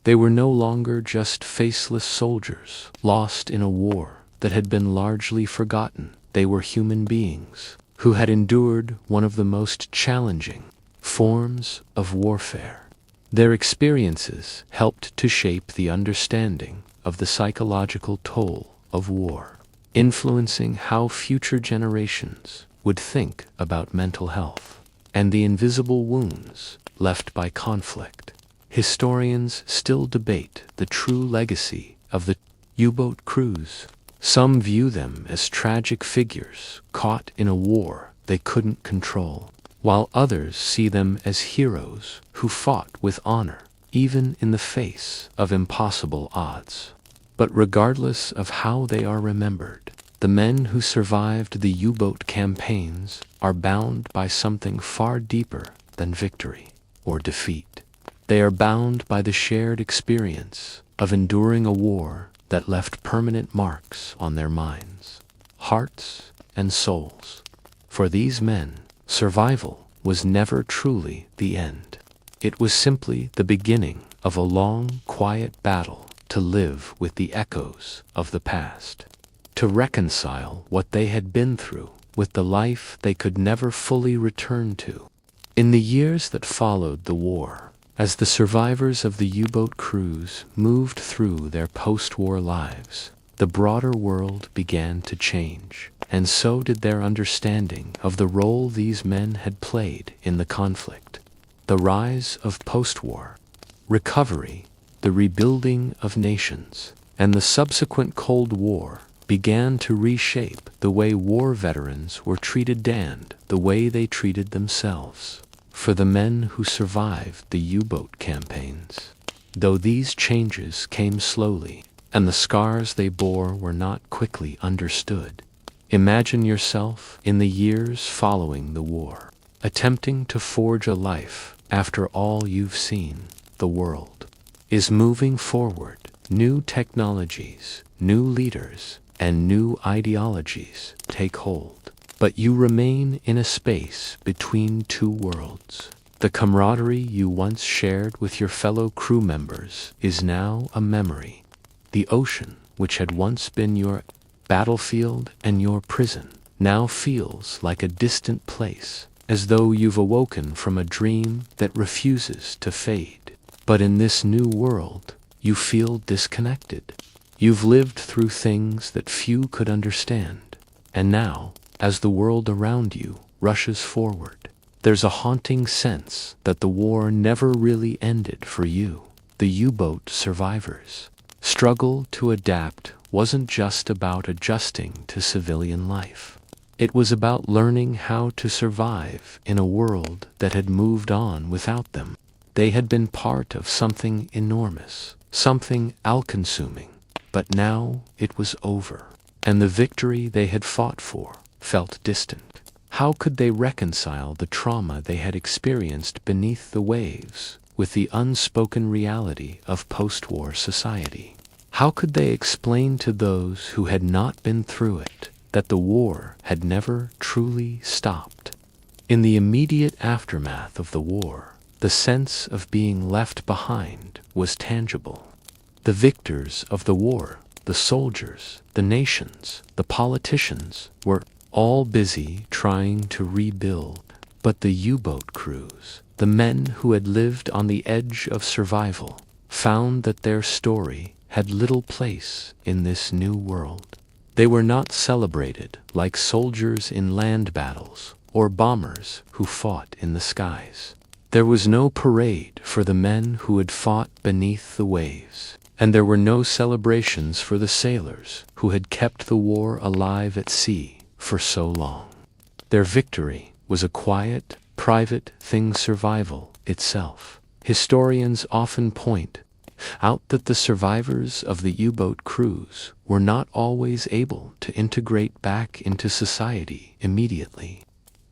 They were no longer just faceless soldiers lost in a war that had been largely forgotten. They were human beings who had endured one of the most challenging forms of warfare. Their experiences helped to shape the understanding of the psychological toll of war, influencing how future generations would think about mental health and the invisible wounds left by conflict. Historians still debate the true legacy of the U-boat crews. Some view them as tragic figures caught in a war they couldn't control, while others see them as heroes who fought with honor, even in the face of impossible odds. But regardless of how they are remembered, the men who survived the U-boat campaigns are bound by something far deeper than victory or defeat. They are bound by the shared experience of enduring a war that left permanent marks on their minds, hearts, and souls. For these men, survival was never truly the end. It was simply the beginning of a long, quiet battle to live with the echoes of the past, to reconcile what they had been through with the life they could never fully return to. In the years that followed the war, as the survivors of the U-boat crews moved through their post-war lives, the broader world began to change, and so did their understanding of the role these men had played in the conflict. The rise of post-war recovery, the rebuilding of nations, and the subsequent Cold War began to reshape the way war veterans were treated and the way they treated themselves. For the men who survived the U-boat campaigns, though these changes came slowly, and the scars they bore were not quickly understood, imagine yourself in the years following the war, attempting to forge a life after all you've seen. The world is moving forward. New technologies, new leaders, and new ideologies take hold. But you remain in a space between two worlds. The camaraderie you once shared with your fellow crew members is now a memory. The ocean, which had once been your battlefield and your prison, now feels like a distant place, as though you've awoken from a dream that refuses to fade. But in this new world, you feel disconnected. You've lived through things that few could understand, and now, as the world around you rushes forward, there's a haunting sense that the war never really ended for you. The U-boat survivors' struggle to adapt wasn't just about adjusting to civilian life. It was about learning how to survive in a world that had moved on without them. They had been part of something enormous, something all-consuming, but now it was over, and the victory they had fought for felt distant. How could they reconcile the trauma they had experienced beneath the waves with the unspoken reality of post-war society? How could they explain to those who had not been through it that the war had never truly stopped? In the immediate aftermath of the war, the sense of being left behind was tangible. The victors of the war, the soldiers, the nations, the politicians, were all busy trying to rebuild. But the U-boat crews, the men who had lived on the edge of survival, found that their story had little place in this new world. They were not celebrated like soldiers in land battles or bombers who fought in the skies. There was no parade for the men who had fought beneath the waves, and there were no celebrations for the sailors who had kept the war alive at sea for so long. Their victory was a quiet, private thing, survival itself. Historians often point out that the survivors of the U-boat crews were not always able to integrate back into society immediately.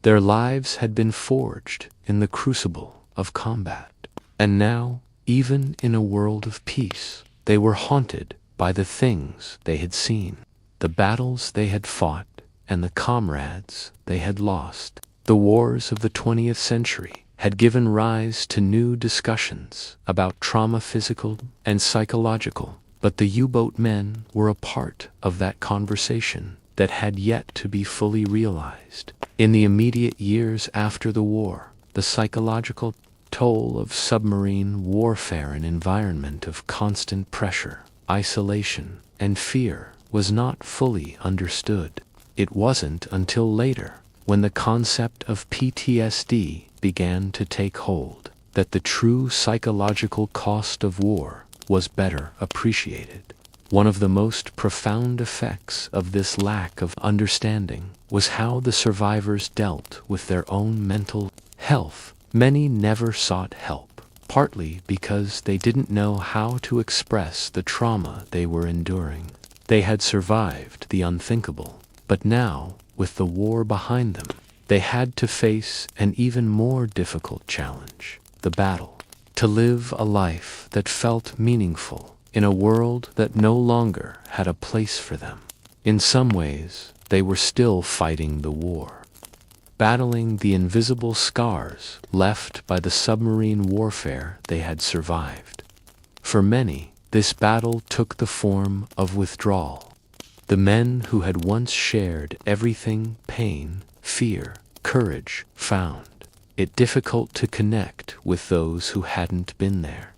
Their lives had been forged in the crucible of combat, and now, even in a world of peace, they were haunted by the things they had seen, the battles they had fought, and the comrades they had lost. The wars of the 20th century had given rise to new discussions about trauma, physical and psychological, but the U-boat men were a part of that conversation that had yet to be fully realized. In the immediate years after the war, the psychological toll of submarine warfare, an environment of constant pressure, isolation, and fear, was not fully understood. It wasn't until later, when the concept of PTSD began to take hold, that the true psychological cost of war was better appreciated. One of the most profound effects of this lack of understanding was how the survivors dealt with their own mental health. Many never sought help, partly because they didn't know how to express the trauma they were enduring. They had survived the unthinkable, but now, with the war behind them, they had to face an even more difficult challenge: the battle to live a life that felt meaningful in a world that no longer had a place for them. In some ways, they were still fighting the war, battling the invisible scars left by the submarine warfare they had survived. For many, this battle took the form of withdrawal. The men who had once shared everything, pain, fear, courage, found it difficult to connect with those who hadn't been there.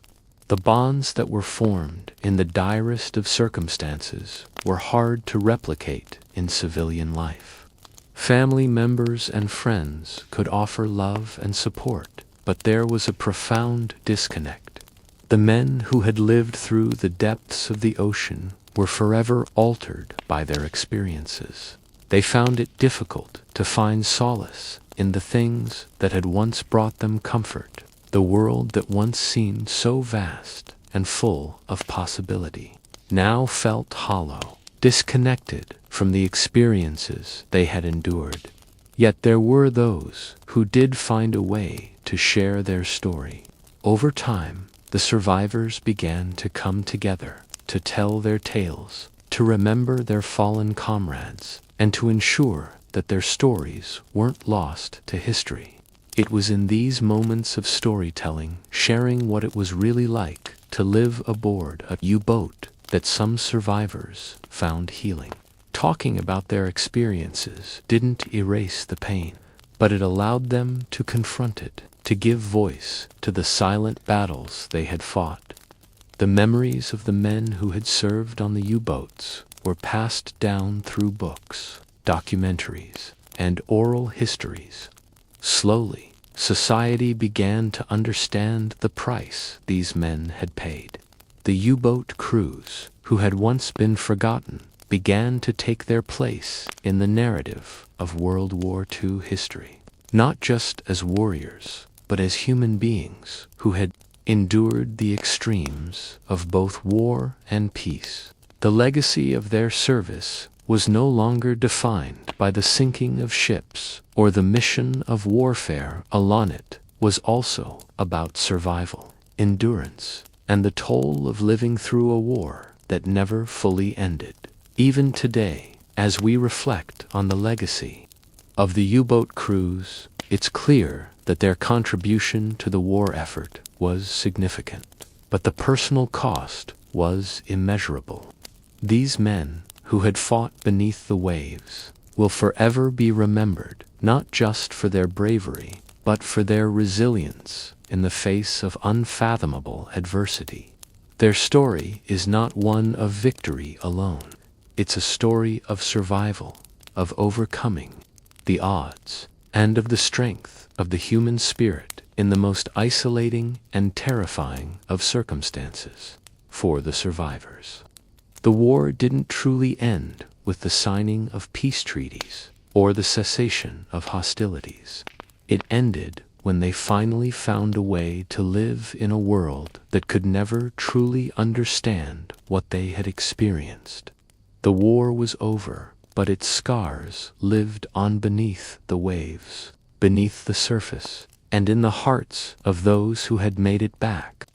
The bonds that were formed in the direst of circumstances were hard to replicate in civilian life. Family members and friends could offer love and support, but there was a profound disconnect. The men who had lived through the depths of the ocean were forever altered by their experiences. They found it difficult to find solace in the things that had once brought them comfort. The world that once seemed so vast and full of possibility now felt hollow, disconnected from the experiences they had endured. Yet there were those who did find a way to share their story. Over time, the survivors began to come together, to tell their tales, to remember their fallen comrades, and to ensure that their stories weren't lost to history. It was in these moments of storytelling, sharing what it was really like to live aboard a U-boat, that some survivors found healing. Talking about their experiences didn't erase the pain, but it allowed them to confront it, to give voice to the silent battles they had fought. The memories of the men who had served on the U-boats were passed down through books, documentaries, and oral histories. Slowly, society began to understand the price these men had paid. The U-boat crews, who had once been forgotten, began to take their place in the narrative of World War II history, not just as warriors, but as human beings who had endured the extremes of both war and peace. The legacy of their service was no longer defined by the sinking of ships or the mission of warfare alone. It was also about survival, endurance, and the toll of living through a war that never fully ended. Even today, as we reflect on the legacy of the U-boat crews, it's clear that their contribution to the war effort was significant, but the personal cost was immeasurable. These men, who had fought beneath the waves, will forever be remembered, not just for their bravery, but for their resilience in the face of unfathomable adversity. Their story is not one of victory alone. It's a story of survival, of overcoming the odds, and of the strength of the human spirit in the most isolating and terrifying of circumstances for the survivors. The war didn't truly end with the signing of peace treaties or the cessation of hostilities. It ended when they finally found a way to live in a world that could never truly understand what they had experienced. The war was over, but its scars lived on beneath the waves, beneath the surface, and in the hearts of those who had made it back.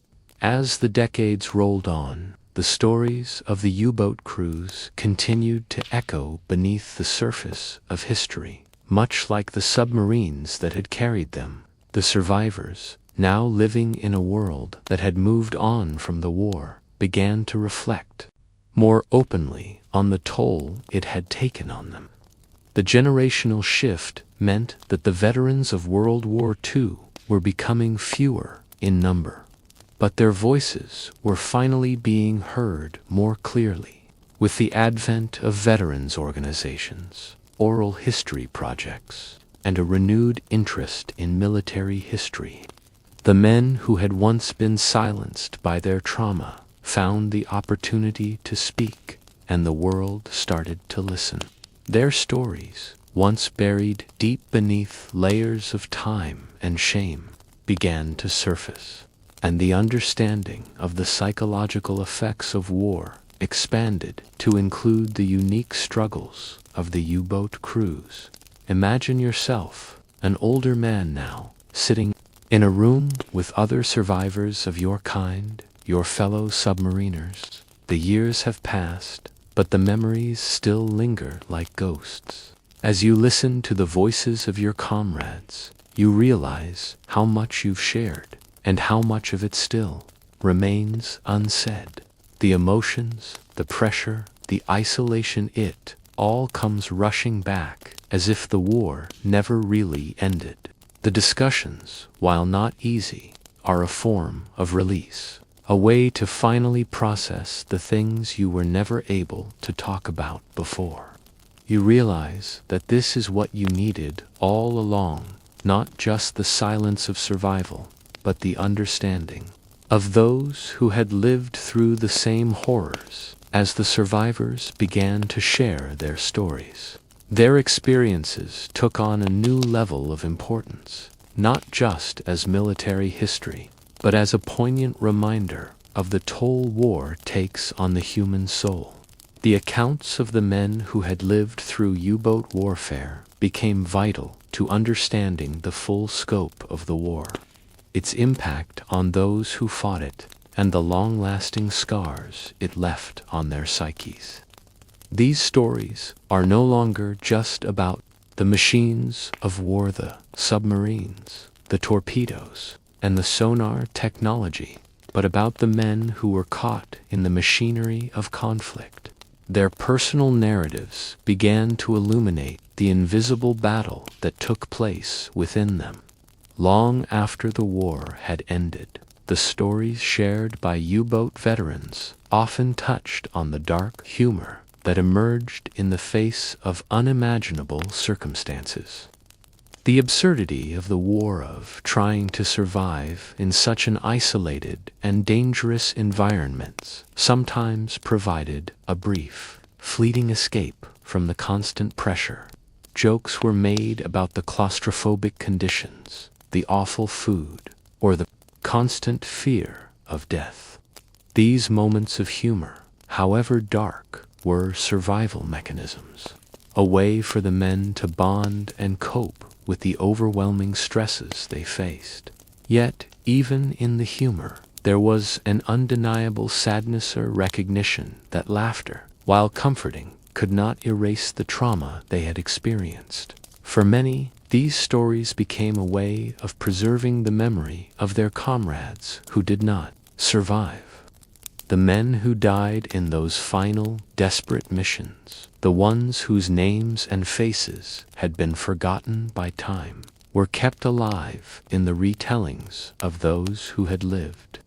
As the decades rolled on, the stories of the U-boat crews continued to echo beneath the surface of history, much like the submarines that had carried them. The survivors, now living in a world that had moved on from the war, began to reflect more openly on the toll it had taken on them. The generational shift meant that the veterans of World War II were becoming fewer in number, but their voices were finally being heard more clearly. With the advent of veterans organizations, oral history projects, and a renewed interest in military history, the men who had once been silenced by their trauma found the opportunity to speak, and the world started to listen. Their stories, once buried deep beneath layers of time and shame, began to surface, and the understanding of the psychological effects of war expanded to include the unique struggles of the U-boat crews. Imagine yourself, an older man now, sitting in a room with other survivors of your kind, your fellow submariners. The years have passed, but the memories still linger like ghosts. As you listen to the voices of your comrades, you realize how much you've shared, and how much of it still remains unsaid. The emotions, the pressure, the isolation, it all comes rushing back as if the war never really ended. The discussions, while not easy, are a form of release, a way to finally process the things you were never able to talk about before. You realize that this is what you needed all along, not just the silence of survival, but the understanding of those who had lived through the same horrors. As the survivors began to share their stories, their experiences took on a new level of importance, not just as military history, but as a poignant reminder of the toll war takes on the human soul. The accounts of the men who had lived through U-boat warfare became vital to understanding the full scope of the war, its impact on those who fought it, and the long-lasting scars it left on their psyches. These stories are no longer just about the machines of war, the submarines, the torpedoes, and the sonar technology, but about the men who were caught in the machinery of conflict. Their personal narratives began to illuminate the invisible battle that took place within them. Long after the war had ended, the stories shared by U-boat veterans often touched on the dark humor that emerged in the face of unimaginable circumstances. The absurdity of the war, of trying to survive in such an isolated and dangerous environment, sometimes provided a brief, fleeting escape from the constant pressure. Jokes were made about the claustrophobic conditions, the awful food, or the constant fear of death. These moments of humor, however dark, were survival mechanisms, a way for the men to bond and cope with the overwhelming stresses they faced. Yet, even in the humor, there was an undeniable sadness or recognition that laughter, while comforting, could not erase the trauma they had experienced. For many, these stories became a way of preserving the memory of their comrades who did not survive. The men who died in those final, desperate missions, the ones whose names and faces had been forgotten by time, were kept alive in the retellings of those who had lived.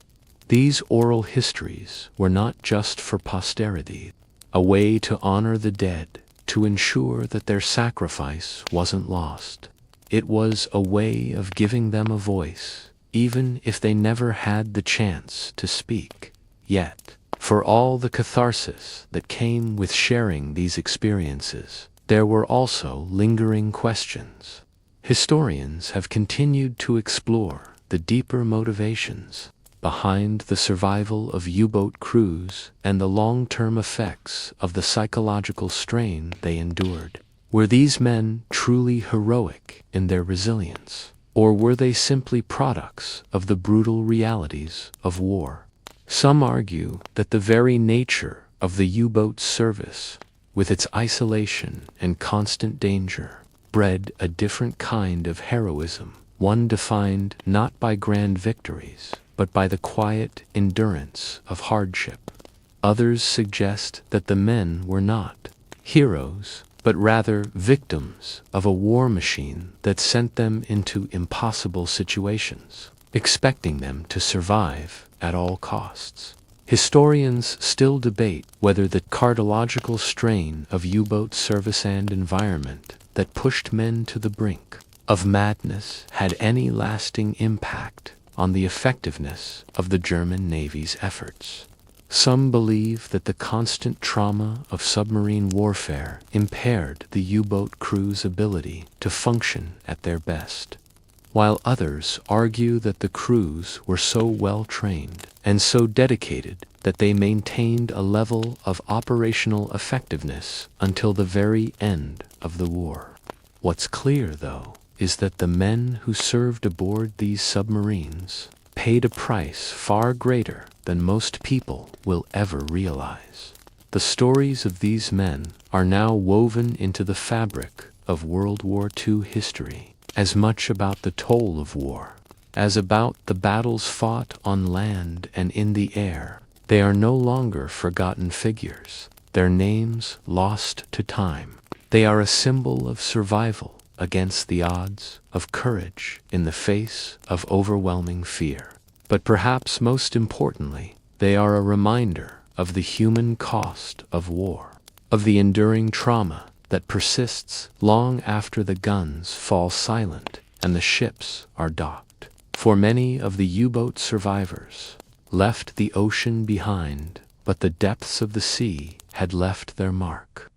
These oral histories were not just for posterity, a way to honor the dead, to ensure that their sacrifice wasn't lost. It was a way of giving them a voice, even if they never had the chance to speak. Yet, for all the catharsis that came with sharing these experiences, there were also lingering questions. Historians have continued to explore the deeper motivations behind the survival of U-boat crews and the long-term effects of the psychological strain they endured. Were these men truly heroic in their resilience, or were they simply products of the brutal realities of war? Some argue that the very nature of the U-boat service, with its isolation and constant danger, bred a different kind of heroism, one defined not by grand victories, but by the quiet endurance of hardship. Others suggest that the men were not heroes, but rather victims of a war machine that sent them into impossible situations, expecting them to survive at all costs. Historians still debate whether the cardiological strain of U-boat service and environment that pushed men to the brink of madness had any lasting impact on the effectiveness of the German Navy's efforts. Some believe that the constant trauma of submarine warfare impaired the U-boat crew's ability to function at their best, while others argue that the crews were so well trained and so dedicated that they maintained a level of operational effectiveness until the very end of the war. What's clear, though, is that the men who served aboard these submarines paid a price far greater than most people will ever realize. The stories of these men are now woven into the fabric of World War II history, as much about the toll of war as about the battles fought on land and in the air. They are no longer forgotten figures, their names lost to time. They are a symbol of survival against the odds, of courage in the face of overwhelming fear. But perhaps most importantly, they are a reminder of the human cost of war, of the enduring trauma that persists long after the guns fall silent and the ships are docked. For many of the U-boat survivors left the ocean behind, but the depths of the sea had left their mark.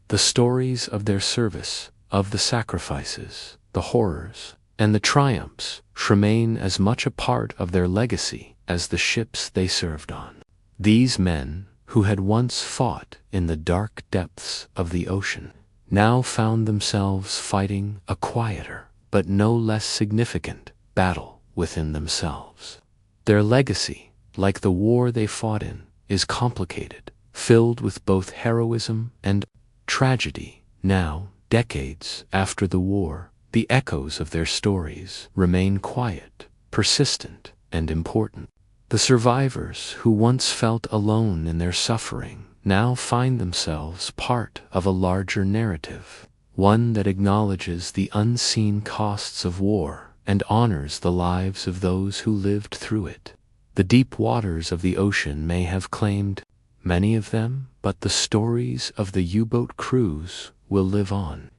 The stories of their service, of the sacrifices, the horrors, and the triumphs remain as much a part of their legacy as the ships they served on. These men, who had once fought in the dark depths of the ocean, now found themselves fighting a quieter, but no less significant, battle within themselves. Their legacy, like the war they fought in, is complicated, filled with both heroism and tragedy. Now, decades after the war, the echoes of their stories remain quiet, persistent, and important. The survivors who once felt alone in their suffering now find themselves part of a larger narrative, one that acknowledges the unseen costs of war and honors the lives of those who lived through it. The deep waters of the ocean may have claimed many of them, but the stories of the U-boat crews will live on,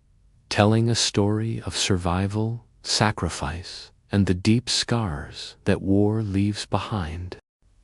telling a story of survival, sacrifice, and the deep scars that war leaves behind.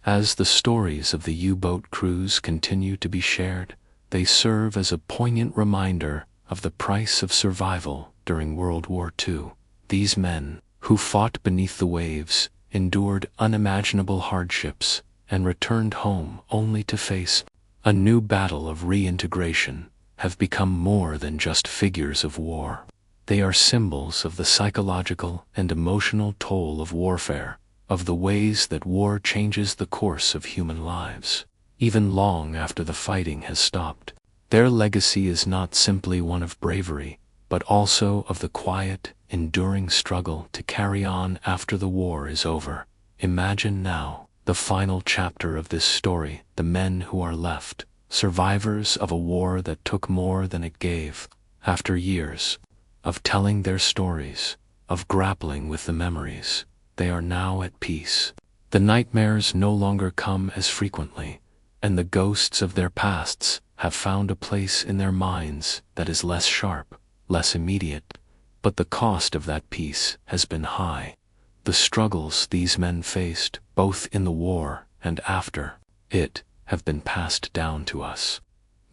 As the stories of the U-boat crews continue to be shared, they serve as a poignant reminder of the price of survival during World War II. These men, who fought beneath the waves, endured unimaginable hardships, and returned home only to face a new battle of reintegration, have become more than just figures of war. They are symbols of the psychological and emotional toll of warfare, of the ways that war changes the course of human lives, even long after the fighting has stopped. Their legacy is not simply one of bravery, but also of the quiet, enduring struggle to carry on after the war is over. Imagine now the final chapter of this story, the men who are left, survivors of a war that took more than it gave. After years of telling their stories, of grappling with the memories, they are now at peace. The nightmares no longer come as frequently, and the ghosts of their pasts have found a place in their minds that is less sharp, less immediate, But the cost of that peace has been high. The struggles these men faced, both in the war and after it, have been passed down to us.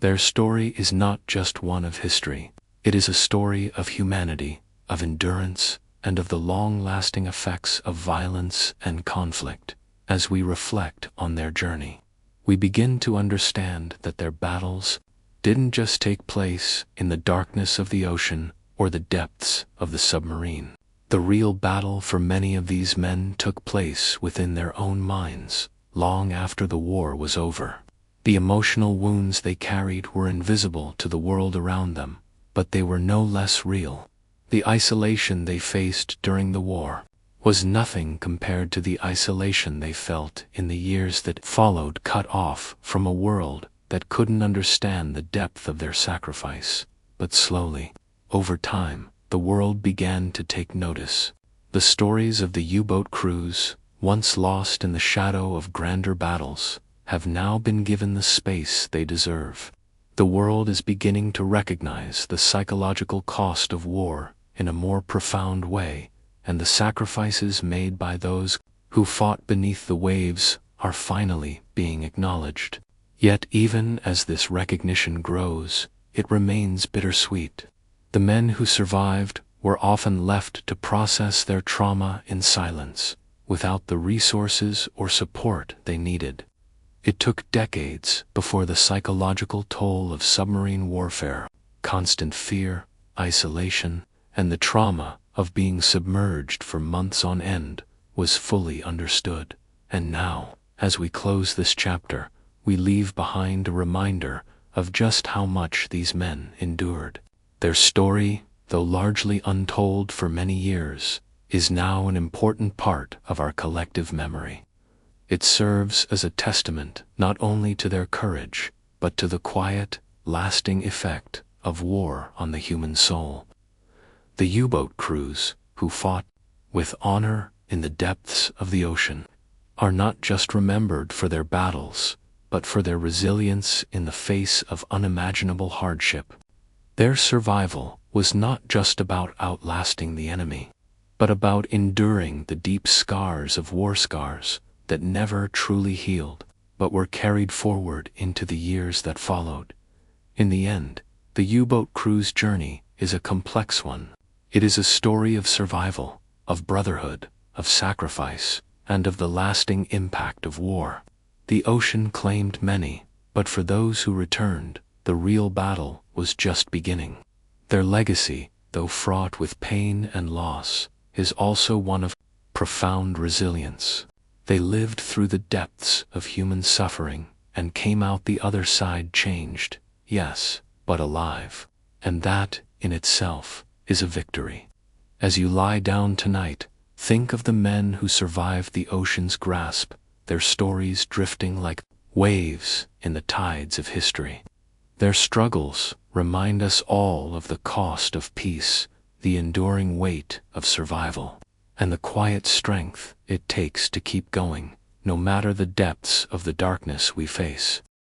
Their story is not just one of history. It is a story of humanity, of endurance, and of the long-lasting effects of violence and conflict. As we reflect on their journey, we begin to understand that their battles didn't just take place in the darkness of the ocean or the depths of the submarine. The real battle for many of these men took place within their own minds, long after the war was over. The emotional wounds they carried were invisible to the world around them, but they were no less real. The isolation they faced during the war was nothing compared to the isolation they felt in the years that followed, cut off from a world that couldn't understand the depth of their sacrifice. But slowly, over time, the world began to take notice. The stories of the U-boat crews, once lost in the shadow of grander battles, have now been given the space they deserve. The world is beginning to recognize the psychological cost of war in a more profound way, and the sacrifices made by those who fought beneath the waves are finally being acknowledged. Yet even as this recognition grows, it remains bittersweet. The men who survived were often left to process their trauma in silence, without the resources or support they needed. It took decades before the psychological toll of submarine warfare, constant fear, isolation, and the trauma of being submerged for months on end was fully understood. And now, as we close this chapter, we leave behind a reminder of just how much these men endured. Their story, though largely untold for many years, is now an important part of our collective memory. It serves as a testament not only to their courage, but to the quiet, lasting effect of war on the human soul. The U-boat crews, who fought with honor in the depths of the ocean, are not just remembered for their battles, but for their resilience in the face of unimaginable hardship. Their survival was not just about outlasting the enemy, but about enduring the deep scars of war scars that never truly healed, but were carried forward into the years that followed. In the end, the U-boat crew's journey is a complex one. It is a story of survival, of brotherhood, of sacrifice, and of the lasting impact of war. The ocean claimed many, but for those who returned, the real battle was just beginning. Their legacy, though fraught with pain and loss, is also one of profound resilience. They lived through the depths of human suffering and came out the other side changed, yes, but alive. And that, in itself, is a victory. As you lie down tonight, think of the men who survived the ocean's grasp, their stories drifting like waves in the tides of history. Their struggles remind us all of the cost of peace, the enduring weight of survival, and the quiet strength it takes to keep going, no matter the depths of the darkness we face.